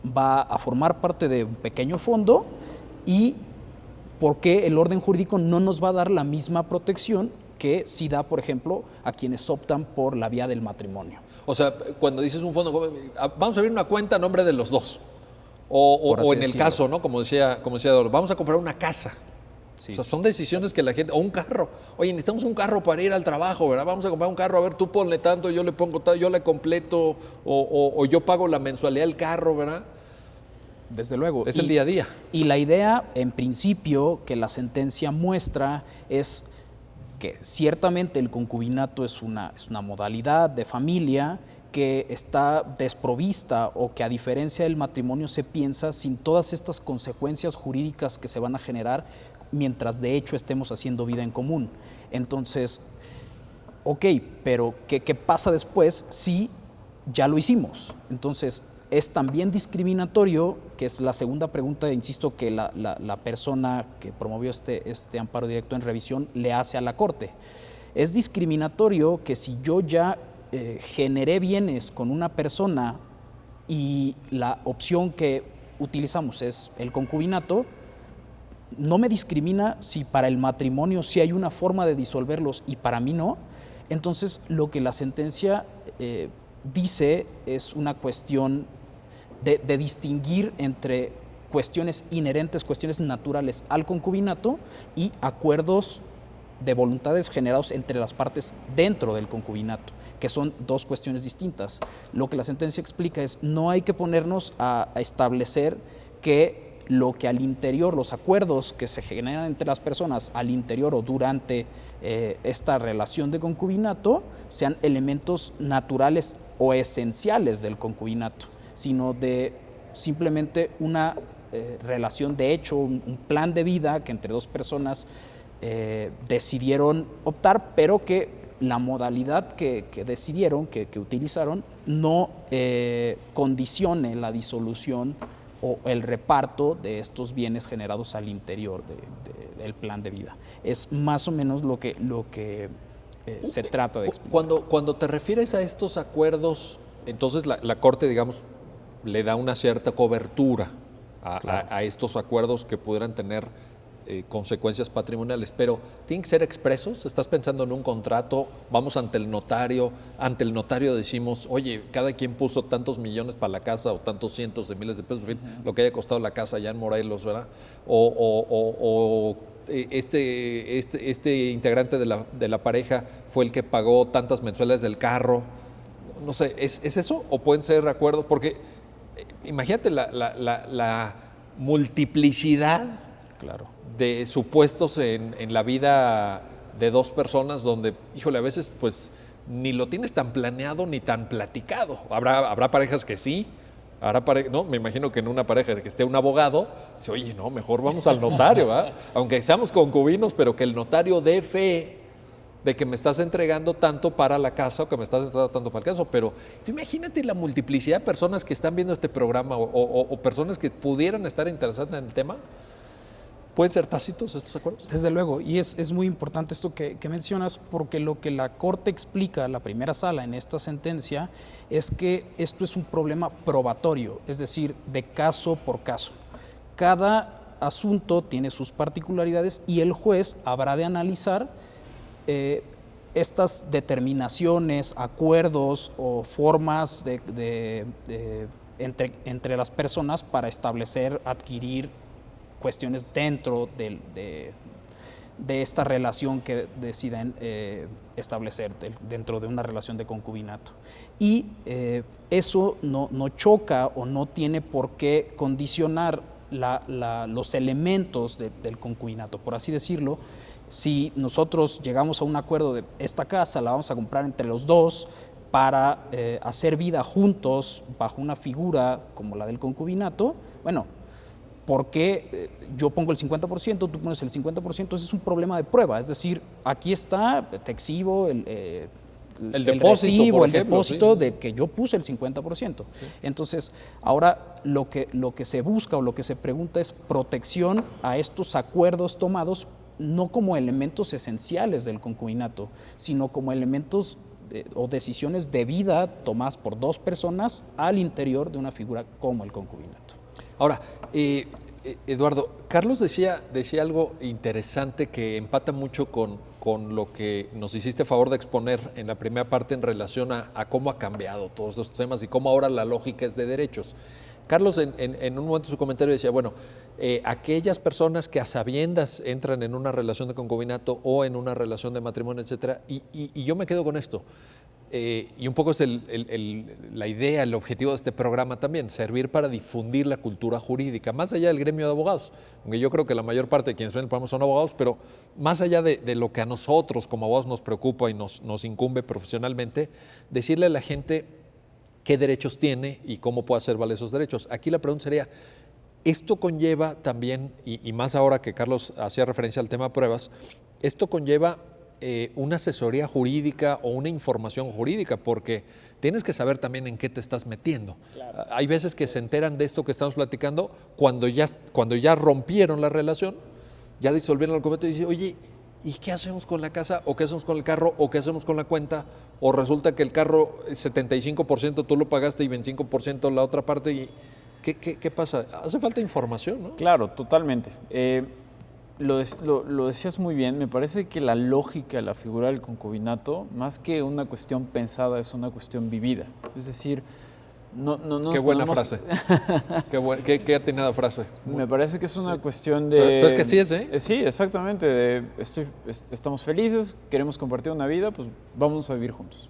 va a formar parte de un pequeño fondo y porque el orden jurídico no nos va a dar la misma protección que sí da, por ejemplo, a quienes optan por la vía del matrimonio?
O sea, cuando dices un fondo, vamos a abrir una cuenta a nombre de los dos. O en el caso, ¿no? Como decía Eduardo, vamos a comprar una casa. Sí. O sea, son decisiones que la gente, o un carro. Oye, necesitamos un carro para ir al trabajo, ¿verdad? Vamos a comprar un carro, a ver, tú ponle tanto, yo le pongo tanto, yo le completo, o yo pago la mensualidad del carro, ¿verdad?
Desde luego.
Es el día a día.
Y la idea, en principio, que la sentencia muestra es que ciertamente el concubinato es una modalidad de familia que está desprovista o que a diferencia del matrimonio se piensa sin todas estas consecuencias jurídicas que se van a generar mientras de hecho estemos haciendo vida en común. Entonces, ok, pero ¿qué pasa después si ya lo hicimos? Entonces, es también discriminatorio, que es la segunda pregunta, insisto, que la persona que promovió este amparo directo en revisión le hace a la Corte. Es discriminatorio que si yo ya generé bienes con una persona y la opción que utilizamos es el concubinato, no me discrimina si para el matrimonio sí hay una forma de disolverlos y para mí no. Entonces, lo que la sentencia dice es una cuestión de distinguir entre cuestiones inherentes, cuestiones naturales al concubinato y acuerdos de voluntades generados entre las partes dentro del concubinato, que son dos cuestiones distintas. Lo que la sentencia explica es no hay que ponernos a establecer que lo que al interior, los acuerdos que se generan entre las personas al interior o durante esta relación de concubinato sean elementos naturales o esenciales del concubinato, sino de simplemente una relación de hecho, un plan de vida que entre dos personas decidieron optar, pero que la modalidad que decidieron, que utilizaron, no condicione la disolución o el reparto de estos bienes generados al interior del plan de vida. Es más o menos lo que se trata de explicar.
Cuando te refieres a estos acuerdos, entonces la Corte, digamos, le da una cierta cobertura a estos acuerdos que pudieran tener consecuencias patrimoniales, pero ¿tienen que ser expresos? ¿Estás pensando en un contrato? Vamos ante el notario decimos, oye, cada quien puso tantos millones para la casa o tantos cientos de miles de pesos, en fin, lo que haya costado la casa allá en Morelos, ¿verdad? O este integrante de la pareja fue el que pagó tantas mensualidades del carro. No sé, ¿es eso? ¿O pueden ser acuerdos? Porque imagínate la multiplicidad de supuestos en la vida de dos personas donde, híjole, a veces pues ni lo tienes tan planeado ni tan platicado. Habrá parejas que sí, ¿no? Me imagino que en una pareja que esté un abogado, dice, oye, no, mejor vamos al notario, ¿verdad? Aunque seamos concubinos, pero que el notario dé fe de que me estás entregando tanto para la casa o que me estás entregando tanto para el caso. Pero imagínate la multiplicidad de personas que están viendo este programa o personas que pudieran estar interesadas en el tema. ¿Pueden ser tácitos estos acuerdos?
Desde luego, y es muy importante esto que mencionas, porque lo que la Corte explica, la primera sala en esta sentencia, es que esto es un problema probatorio, es decir, de caso por caso. Cada asunto tiene sus particularidades y el juez habrá de analizar estas determinaciones, acuerdos o formas entre las personas para establecer, adquirir cuestiones dentro de esta relación que deciden establecer dentro de una relación de concubinato. Y eso no choca o no tiene por qué condicionar los elementos del concubinato, por así decirlo. Si nosotros llegamos a un acuerdo de esta casa la vamos a comprar entre los dos para hacer vida juntos bajo una figura como la del concubinato, bueno, porque yo pongo el 50%, tú pones el 50%, ese es un problema de prueba. Es decir, aquí está, te exhibo el
depósito,
el depósito de que yo puse el 50%. Sí. Entonces, ahora lo que se busca o lo que se pregunta es protección a estos acuerdos tomados, no como elementos esenciales del concubinato, sino como elementos o decisiones de vida tomadas por dos personas al interior de una figura como el concubinato.
Ahora, Eduardo, Carlos decía algo interesante que empata mucho con lo que nos hiciste favor de exponer en la primera parte en relación a cómo ha cambiado todos estos temas y cómo ahora la lógica es de derechos. Carlos en un momento de su comentario decía, bueno, aquellas personas que a sabiendas entran en una relación de concubinato o en una relación de matrimonio, etcétera, y yo me quedo con esto. Y un poco es la idea, el objetivo de este programa también, servir para difundir la cultura jurídica, más allá del gremio de abogados, aunque yo creo que la mayor parte de quienes ven el programa son abogados, pero más allá de lo que a nosotros como abogados nos preocupa y nos incumbe profesionalmente, decirle a la gente qué derechos tiene y cómo puede hacer valer esos derechos. Aquí la pregunta sería, esto conlleva también, y más ahora que Carlos hacía referencia al tema pruebas, esto conlleva una asesoría jurídica o una información jurídica, porque tienes que saber también en qué te estás metiendo. Claro. Hay veces que se enteran de esto que estamos platicando cuando ya rompieron la relación, ya disolvieron el convenio y dicen, oye, ¿y qué hacemos con la casa? ¿O qué hacemos con el carro? ¿O qué hacemos con la cuenta? O resulta que el carro 75% tú lo pagaste y 25% la otra parte. Y ¿qué pasa? Hace falta información, ¿no?
Claro, totalmente. Lo decías muy bien, me parece que la lógica de la figura del concubinato, más que una cuestión pensada, es una cuestión vivida. Es decir, no
qué buena frase. Qué atinada frase.
Me parece que es una cuestión de...
Pero es que sí es, ¿eh?
Sí, exactamente. Estamos felices, queremos compartir una vida, pues vamos a vivir juntos.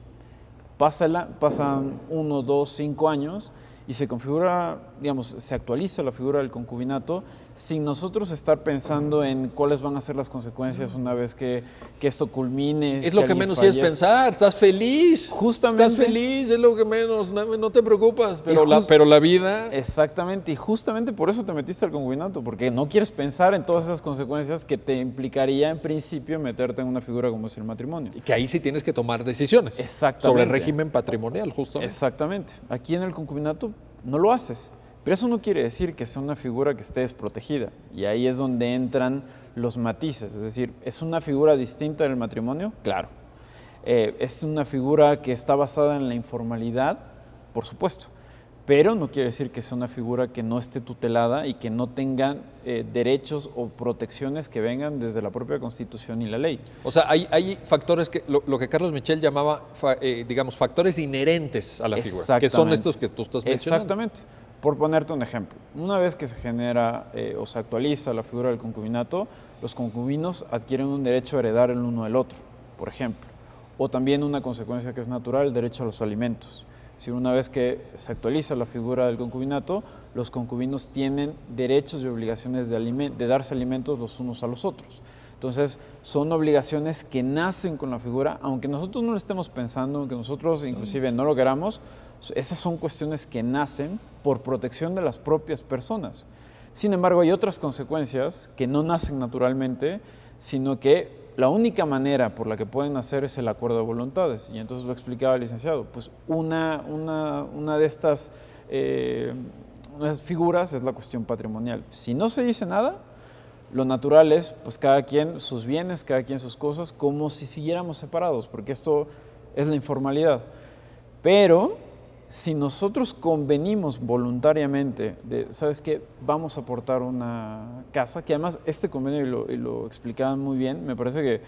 Pasan 1, 2, 5 años y se configura, digamos, se actualiza la figura del concubinato sin nosotros estar pensando en cuáles van a ser las consecuencias una vez que esto culmine.
Es
si
lo que
alguien
menos
fallece.
quieres pensar, estás feliz.
Justamente.
Estás feliz, es lo que menos, no te preocupas, pero,
Y
pero la vida...
Exactamente, y justamente por eso te metiste al concubinato, porque no quieres pensar en todas esas consecuencias que te implicaría en principio meterte en una figura como es el matrimonio.
Y que ahí sí tienes que tomar decisiones.
Exactamente.
Sobre el régimen patrimonial, justamente.
Exactamente. Aquí en el concubinato no lo haces. Pero eso no quiere decir que sea una figura que esté desprotegida. Y ahí es donde entran los matices. Es decir, ¿es una figura distinta del matrimonio? Claro. ¿Es una figura que está basada en la informalidad? Por supuesto. Pero no quiere decir que sea una figura que no esté tutelada y que no tenga derechos o protecciones que vengan desde la propia Constitución y la ley.
O sea, hay factores que, lo que Carlos Michel llamaba, digamos, factores inherentes a la figura, que son estos que tú estás mencionando.
Exactamente. Por ponerte un ejemplo, una vez que se genera o se actualiza la figura del concubinato, los concubinos adquieren un derecho a heredar el uno del otro, por ejemplo. O también una consecuencia que es natural, el derecho a los alimentos. Si una vez que se actualiza la figura del concubinato, los concubinos tienen derechos y obligaciones de darse alimentos los unos a los otros. Entonces, son obligaciones que nacen con la figura, aunque nosotros no lo estemos pensando, aunque nosotros inclusive no lo queramos, esas son cuestiones que nacen por protección de las propias personas. Sin embargo, hay otras consecuencias que no nacen naturalmente, sino que la única manera por la que pueden nacer es el acuerdo de voluntades. Y entonces lo explicaba el licenciado. Pues una de estas unas figuras es la cuestión patrimonial. Si no se dice nada, lo natural es pues cada quien sus bienes, cada quien sus cosas, como si siguiéramos separados, porque esto es la informalidad. Pero si nosotros convenimos voluntariamente de, ¿sabes qué? Vamos a aportar una casa, que además este convenio, y lo explicaban muy bien, me parece que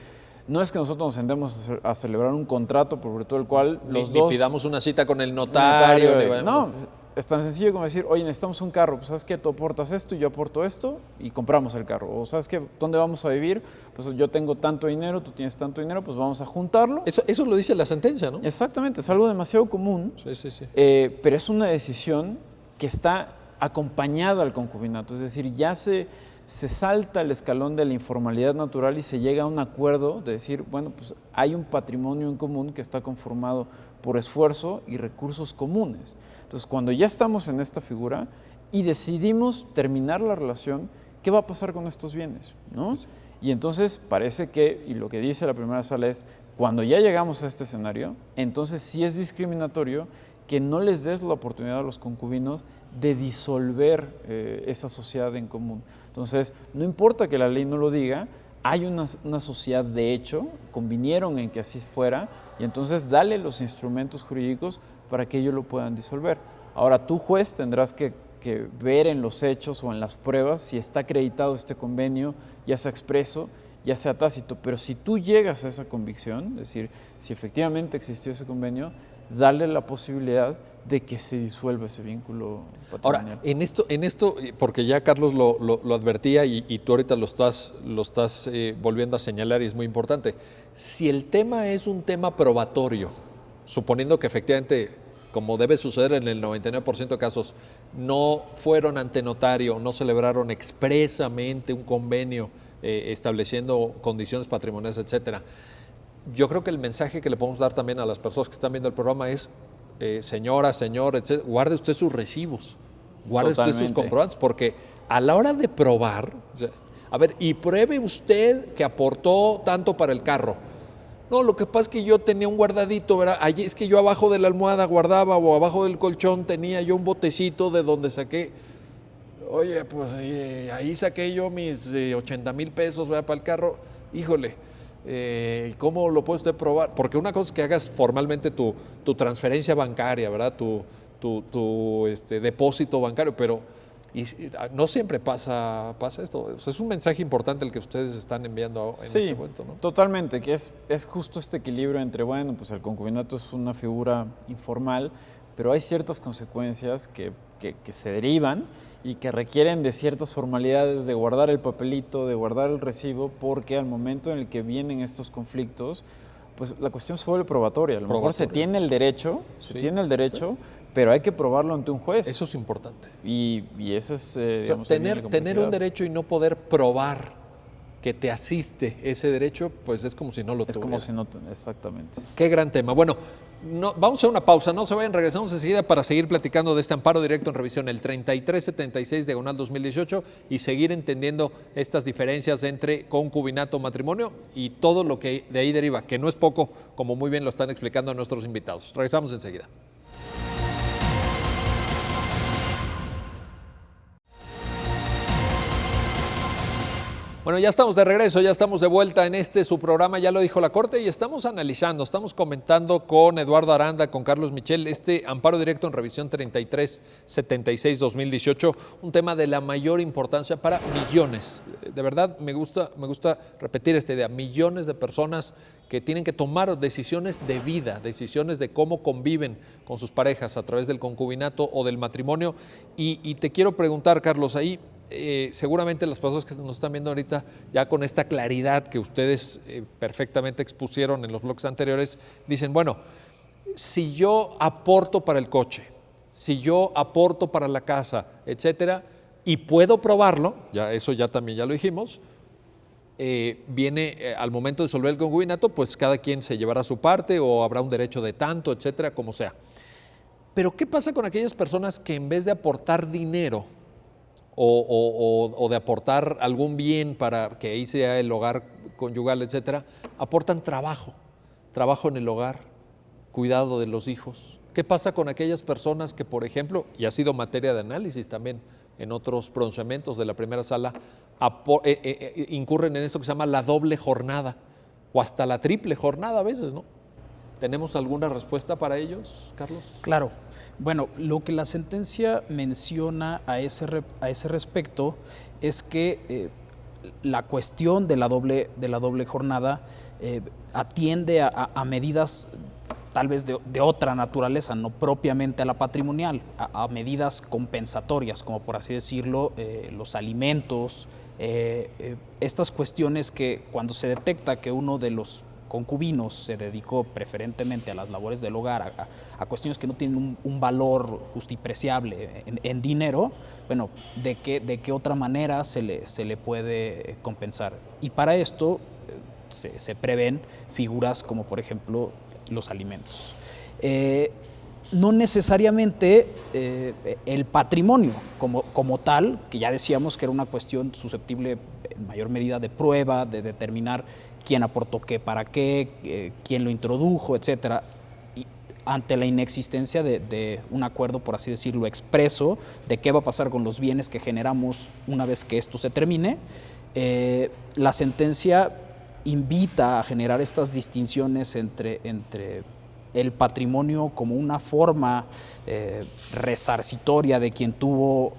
no es que nosotros nos sentemos a celebrar un contrato por todo el cual los dos...
Ni pidamos una cita con el notario.
No, es tan sencillo como decir, oye, necesitamos un carro, pues ¿sabes qué? Tú aportas esto y yo aporto esto y compramos el carro. O ¿sabes qué? ¿Dónde vamos a vivir? Pues yo tengo tanto dinero, tú tienes tanto dinero, pues vamos a juntarlo.
Eso lo dice la sentencia, ¿no?
Exactamente, es algo demasiado común,
Sí.
Pero es una decisión que está acompañada al concubinato, es decir, ya se salta el escalón de la informalidad natural y se llega a un acuerdo de decir, bueno, pues hay un patrimonio en común que está conformado por esfuerzo y recursos comunes. Entonces, cuando ya estamos en esta figura y decidimos terminar la relación, ¿qué va a pasar con estos bienes? ¿No? Y entonces parece que, y lo que dice la primera sala es, cuando ya llegamos a este escenario, entonces sí es discriminatorio que no les des la oportunidad a los concubinos de disolver esa sociedad en común. Entonces, no importa que la ley no lo diga, hay una sociedad de hecho, convinieron en que así fuera, y entonces dale los instrumentos jurídicos para que ellos lo puedan disolver. Ahora, tú juez tendrás que ver en los hechos o en las pruebas si está acreditado este convenio, ya sea expreso, ya sea tácito, pero si tú llegas a esa convicción, es decir, si efectivamente existió ese convenio, darle la posibilidad de que se disuelva ese vínculo patrimonial.
Ahora, en esto, porque ya Carlos lo advertía y tú ahorita lo estás volviendo a señalar y es muy importante, si el tema es un tema probatorio, suponiendo que efectivamente, como debe suceder en el 99% de casos, no fueron ante notario, no celebraron expresamente un convenio estableciendo condiciones patrimoniales, etcétera. Yo creo que el mensaje que le podemos dar también a las personas que están viendo el programa es, señora, señor, etcétera, guarde usted sus recibos, guarde usted sus comprobantes, porque a la hora de probar, o sea, a ver, y pruebe usted que aportó tanto para el carro. No, lo que pasa es que yo tenía un guardadito, ¿verdad? Allí es que yo abajo de la almohada guardaba o abajo del colchón tenía yo un botecito de donde saqué. Oye, pues ahí saqué yo mis 80,000 pesos, ¿verdad? Para el carro. Híjole, ¿cómo lo puede usted probar? Porque una cosa es que hagas formalmente tu transferencia bancaria, ¿verdad? Tu depósito bancario, pero no siempre pasa esto. O sea, es un mensaje importante el que ustedes están enviando en este momento, ¿no?
Totalmente, que es justo este equilibrio entre, bueno, pues el concubinato es una figura informal, pero hay ciertas consecuencias que se derivan y que requieren de ciertas formalidades de guardar el papelito, de guardar el recibo, porque al momento en el que vienen estos conflictos, Pues la cuestión se vuelve probatoria. A lo mejor se tiene el derecho, pero hay que probarlo ante un juez.
Eso es importante.
Y ese es,
O sea,
digamos,
tener un derecho y no poder probar que te asiste ese derecho, pues es como si no lo
es
tuviera.
como si no, exactamente.
Qué gran tema. Bueno, vamos a una pausa, no se vayan, regresamos enseguida para seguir platicando de este amparo directo en revisión, el 3376/2018, y seguir entendiendo estas diferencias entre concubinato, matrimonio y todo lo que de ahí deriva, que no es poco, como muy bien lo están explicando nuestros invitados. Regresamos enseguida. Bueno, ya estamos de regreso, ya estamos de vuelta en su programa, ya lo dijo la Corte, y estamos analizando, estamos comentando con Eduardo Aranda, con Carlos Michel, este amparo directo en revisión 3376/2018, un tema de la mayor importancia para millones. De verdad, me gusta repetir esta idea, millones de personas que tienen que tomar decisiones de vida, decisiones de cómo conviven con sus parejas a través del concubinato o del matrimonio. Y te quiero preguntar, Carlos, ahí seguramente las personas que nos están viendo ahorita, ya con esta claridad que ustedes perfectamente expusieron en los bloques anteriores, dicen, bueno, si yo aporto para el coche, si yo aporto para la casa, etcétera, y puedo probarlo, ya eso ya también ya lo dijimos, viene al momento de disolver el concubinato, pues cada quien se llevará su parte o habrá un derecho de tanto, etcétera, como sea. Pero ¿qué pasa con aquellas personas que en vez de aportar dinero o de aportar algún bien para que ahí sea el hogar conyugal, etcétera, aportan trabajo en el hogar, cuidado de los hijos? ¿Qué pasa con aquellas personas que, por ejemplo, y ha sido materia de análisis también en otros pronunciamientos de la primera sala, incurren en esto que se llama la doble jornada o hasta la triple jornada a veces, ¿no? ¿Tenemos alguna respuesta para ellos, Carlos?
Claro. Bueno, lo que la sentencia menciona a ese respecto es que la cuestión de la doble jornada atiende a medidas tal vez de otra naturaleza, no propiamente a la patrimonial, a medidas compensatorias, como por así decirlo, los alimentos, estas cuestiones que cuando se detecta que uno de los concubinos se dedicó preferentemente a las labores del hogar, a cuestiones que no tienen un valor justipreciable en dinero, bueno, ¿de qué otra manera se le puede compensar? Y para esto se prevén figuras como, por ejemplo, los alimentos. No necesariamente el patrimonio como tal, que ya decíamos que era una cuestión susceptible en mayor medida de prueba, de determinar quién aportó qué para qué, quién lo introdujo, etcétera, y ante la inexistencia de un acuerdo, por así decirlo, expreso de qué va a pasar con los bienes que generamos una vez que esto se termine, la sentencia invita a generar estas distinciones entre el patrimonio como una forma resarcitoria de quien tuvo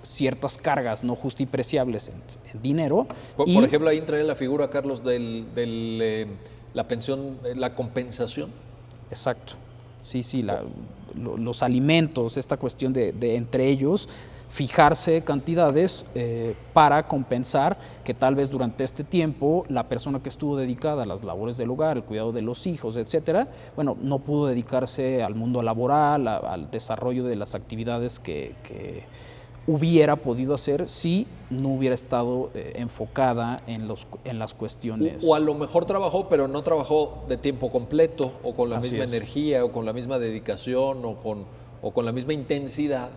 ciertas cargas no justipreciables en dinero.
Por ejemplo, ahí entraría la figura, Carlos, la pensión, la compensación.
Exacto. Sí, los alimentos, esta cuestión de entre ellos fijarse cantidades para compensar que tal vez durante este tiempo la persona que estuvo dedicada a las labores del hogar, el cuidado de los hijos, etcétera, bueno, no pudo dedicarse al mundo laboral, al desarrollo de las actividades que hubiera podido hacer si no hubiera estado enfocada en las cuestiones.
O a lo mejor trabajó, pero no trabajó de tiempo completo, o con la
Así
misma
es.
energía, o con la misma dedicación, o con la misma intensidad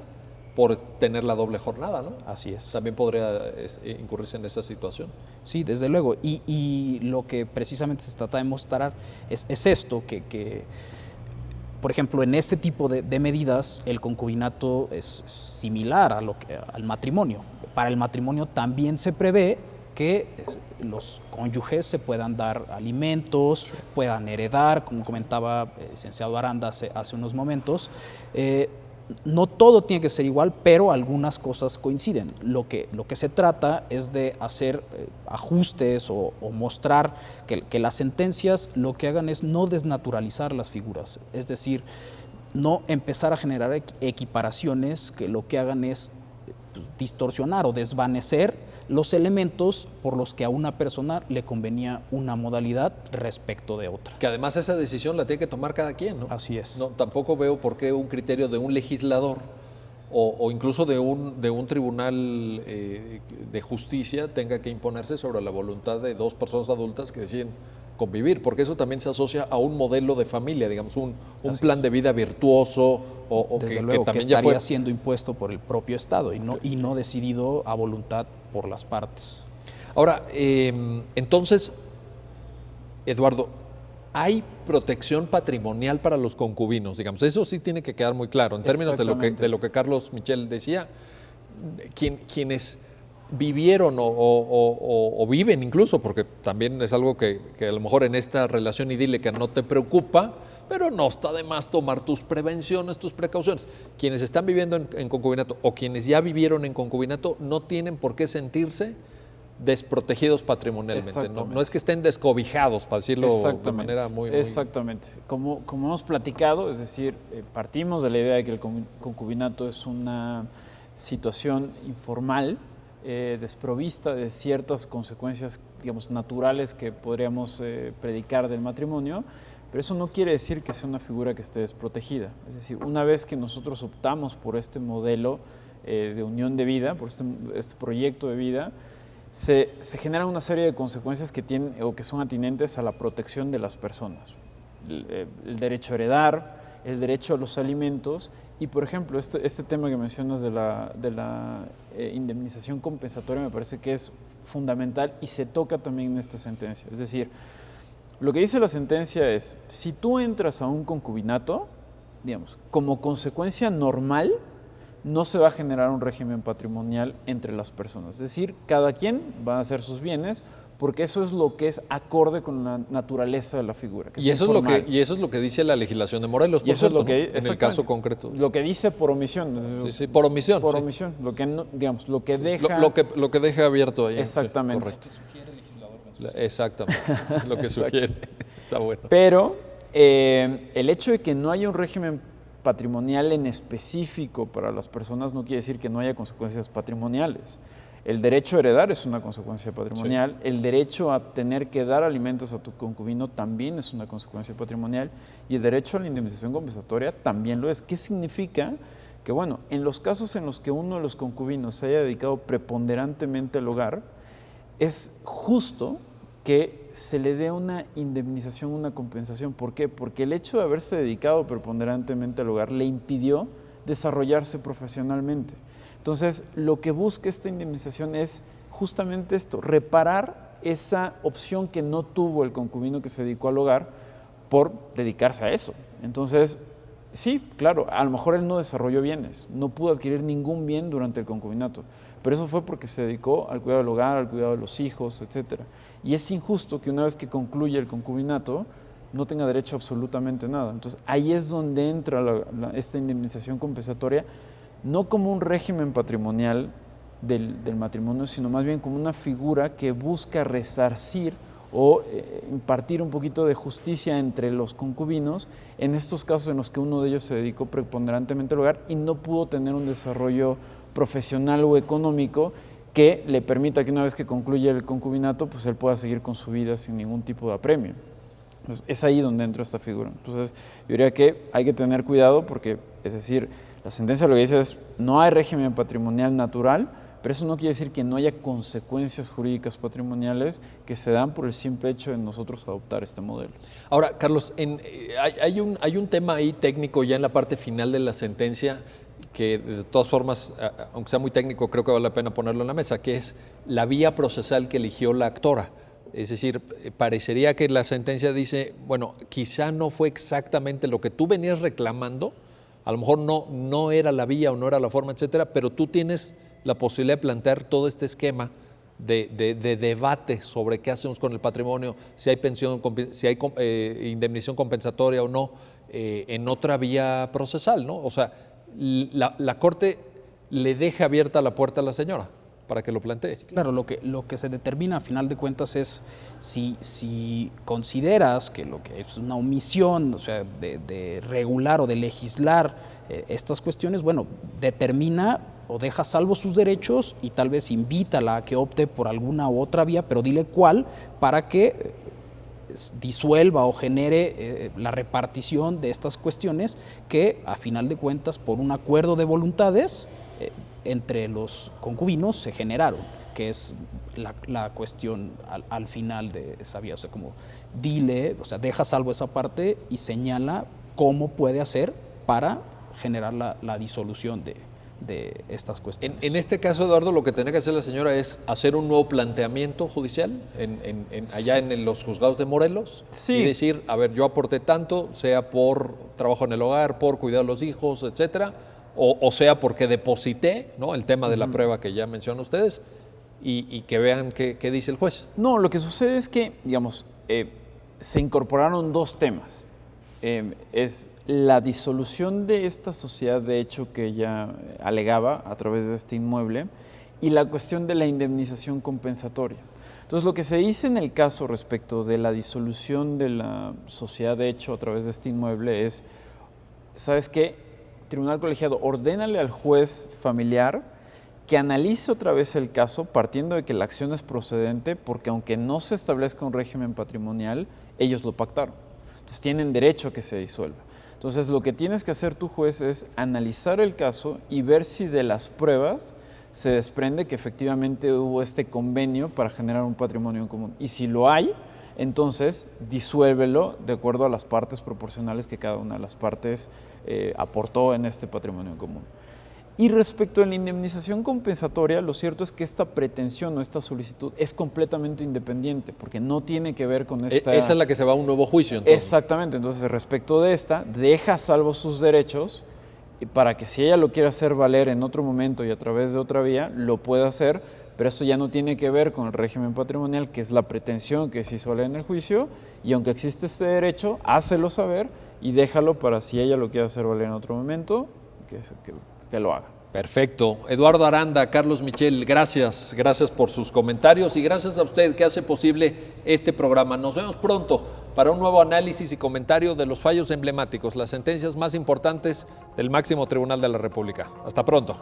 por tener la doble jornada, ¿no?
Así es.
También podría incurrirse en esa situación.
Sí, desde luego. Y lo que precisamente se trata de mostrar es esto, que por ejemplo, en este tipo de medidas, el concubinato es similar al matrimonio. Para el matrimonio también se prevé que los cónyuges se puedan dar alimentos, puedan heredar, como comentaba el licenciado Aranda hace unos momentos. No todo tiene que ser igual, pero algunas cosas coinciden. Lo que se trata es de hacer ajustes o mostrar que las sentencias lo que hagan es no desnaturalizar las figuras, es decir, no empezar a generar equiparaciones que lo que hagan es distorsionar o desvanecer los elementos por los que a una persona le convenía una modalidad respecto de otra.
Que además esa decisión la tiene que tomar cada quien, ¿no?
Así es.
No, tampoco veo por qué un criterio de un legislador o incluso de un tribunal de justicia tenga que imponerse sobre la voluntad de dos personas adultas que deciden convivir, porque eso también se asocia a un modelo de familia, digamos, un plan de vida virtuoso o
Desde luego,
que también
estaría
ya fue
siendo impuesto por el propio Estado y no decidido a voluntad por las partes.
Ahora, entonces, Eduardo, ¿hay protección patrimonial para los concubinos? Digamos, eso sí tiene que quedar muy claro. En términos de lo que Carlos Michel decía, quienes vivieron o viven incluso, porque también es algo que a lo mejor en esta relación idílica no te preocupa, pero no está de más tomar tus prevenciones, tus precauciones. Quienes están viviendo en concubinato o quienes ya vivieron en concubinato no tienen por qué sentirse desprotegidos patrimonialmente. No es que estén descobijados, para decirlo de manera muy...
Exactamente. Como hemos platicado, es decir, partimos de la idea de que el concubinato es una situación informal, desprovista de ciertas consecuencias, digamos, naturales que podríamos predicar del matrimonio, pero eso no quiere decir que sea una figura que esté desprotegida. Es decir, una vez que nosotros optamos por este modelo de unión de vida, por este proyecto de vida, se generan una serie de consecuencias que tienen o que son atinentes a la protección de las personas. El derecho a heredar, el derecho a los alimentos y, por ejemplo, este tema que mencionas de la indemnización compensatoria me parece que es fundamental y se toca también en esta sentencia. Es decir, lo que dice la sentencia es, si tú entras a un concubinato, digamos, como consecuencia normal, no se va a generar un régimen patrimonial entre las personas. Es decir, cada quien va a hacer sus bienes porque eso es lo que es acorde con la naturaleza de la figura.
Y eso es lo que dice la legislación de Morelos, por cierto, en el caso concreto.
Lo que dice por omisión.
Sí, por omisión.
Por
sí.
omisión, lo que no, digamos, lo que deja...
Lo que deja abierto ahí.
Exactamente.
Sí, correcto. Exactamente, lo que sugiere. Está bueno.
Pero el hecho de que no haya un régimen patrimonial en específico para las personas no quiere decir que no haya consecuencias patrimoniales. El derecho a heredar es una consecuencia patrimonial, sí. El derecho a tener que dar alimentos a tu concubino también es una consecuencia patrimonial y el derecho a la indemnización compensatoria también lo es. ¿Qué significa? Que bueno, en los casos en los que uno de los concubinos se haya dedicado preponderantemente al hogar, es justo que se le dé una indemnización, una compensación. ¿Por qué? Porque el hecho de haberse dedicado preponderantemente al hogar le impidió desarrollarse profesionalmente. Entonces, lo que busca esta indemnización es justamente esto, reparar esa opción que no tuvo el concubino que se dedicó al hogar por dedicarse a eso. Entonces, sí, claro, a lo mejor él no desarrolló bienes, no pudo adquirir ningún bien durante el concubinato, pero eso fue porque se dedicó al cuidado del hogar, al cuidado de los hijos, etcétera. Y es injusto que una vez que concluye el concubinato no tenga derecho a absolutamente nada. Entonces ahí es donde entra esta indemnización compensatoria, no como un régimen patrimonial del matrimonio, sino más bien como una figura que busca resarcir o impartir un poquito de justicia entre los concubinos en estos casos en los que uno de ellos se dedicó preponderantemente al hogar y no pudo tener un desarrollo profesional o económico que le permita que una vez que concluya el concubinato, pues él pueda seguir con su vida sin ningún tipo de apremio. Entonces, es ahí donde entra esta figura. Entonces, yo diría que hay que tener cuidado porque, es decir, la sentencia lo que dice es, no hay régimen patrimonial natural, pero eso no quiere decir que no haya consecuencias jurídicas patrimoniales que se dan por el simple hecho de nosotros adoptar este modelo.
Ahora, Carlos, hay un tema ahí técnico ya en la parte final de la sentencia que de todas formas, aunque sea muy técnico, creo que vale la pena ponerlo en la mesa, que es la vía procesal que eligió la actora. Es decir, parecería que la sentencia dice, bueno, quizá no fue exactamente lo que tú venías reclamando, a lo mejor no era la vía o no era la forma, etcétera, pero tú tienes la posibilidad de plantear todo este esquema de debate sobre qué hacemos con el patrimonio, si hay pensión, si hay indemnización compensatoria o no, en otra vía procesal, ¿no? O sea, la Corte le deja abierta la puerta a la señora para que lo plantee.
Sí, claro, lo que se determina a final de cuentas es si consideras que lo que es una omisión, o sea, de regular o de legislar estas cuestiones, bueno, determina o deja salvo sus derechos y tal vez invítala a que opte por alguna u otra vía, pero dile cuál, para que disuelva o genere la repartición de estas cuestiones que, a final de cuentas, por un acuerdo de voluntades entre los concubinos se generaron, que es la cuestión al final de esa vía. O sea, como dile, o sea, deja salvo esa parte y señala cómo puede hacer para generar la disolución de estas cuestiones.
En este caso, Eduardo, lo que tendría que hacer la señora es hacer un nuevo planteamiento judicial allá en los juzgados de Morelos,
sí,
y decir, a ver, yo aporté tanto, sea por trabajo en el hogar, por cuidar a los hijos, etcétera, o sea porque deposité, ¿no?, el tema de la prueba que ya mencionan ustedes, y que vean qué dice el juez.
No, lo que sucede es que, digamos, se incorporaron dos temas. Es la disolución de esta sociedad de hecho que ella alegaba a través de este inmueble y la cuestión de la indemnización compensatoria. Entonces, lo que se dice en el caso respecto de la disolución de la sociedad de hecho a través de este inmueble es, ¿sabes qué? Tribunal colegiado, ordénale al juez familiar que analice otra vez el caso partiendo de que la acción es procedente, porque aunque no se establezca un régimen patrimonial, ellos lo pactaron. Entonces tienen derecho a que se disuelva. Entonces lo que tienes que hacer tu juez es analizar el caso y ver si de las pruebas se desprende que efectivamente hubo este convenio para generar un patrimonio en común. Y si lo hay, entonces disuélvelo de acuerdo a las partes proporcionales que cada una de las partes aportó en este patrimonio en común. Y respecto a la indemnización compensatoria, lo cierto es que esta pretensión o esta solicitud es completamente independiente, porque no tiene que ver con esta...
Esa es la que se va a un nuevo juicio, entonces.
Exactamente, entonces respecto de esta, deja salvo sus derechos para que si ella lo quiere hacer valer en otro momento y a través de otra vía, lo pueda hacer, pero esto ya no tiene que ver con el régimen patrimonial, que es la pretensión que se hizo valer en el juicio, y aunque existe este derecho, hácelo saber y déjalo para si ella lo quiere hacer valer en otro momento, que lo haga.
Perfecto. Eduardo Aranda, Carlos Michel, gracias por sus comentarios y gracias a usted que hace posible este programa. Nos vemos pronto para un nuevo análisis y comentario de los fallos emblemáticos, las sentencias más importantes del máximo tribunal de la República. Hasta pronto.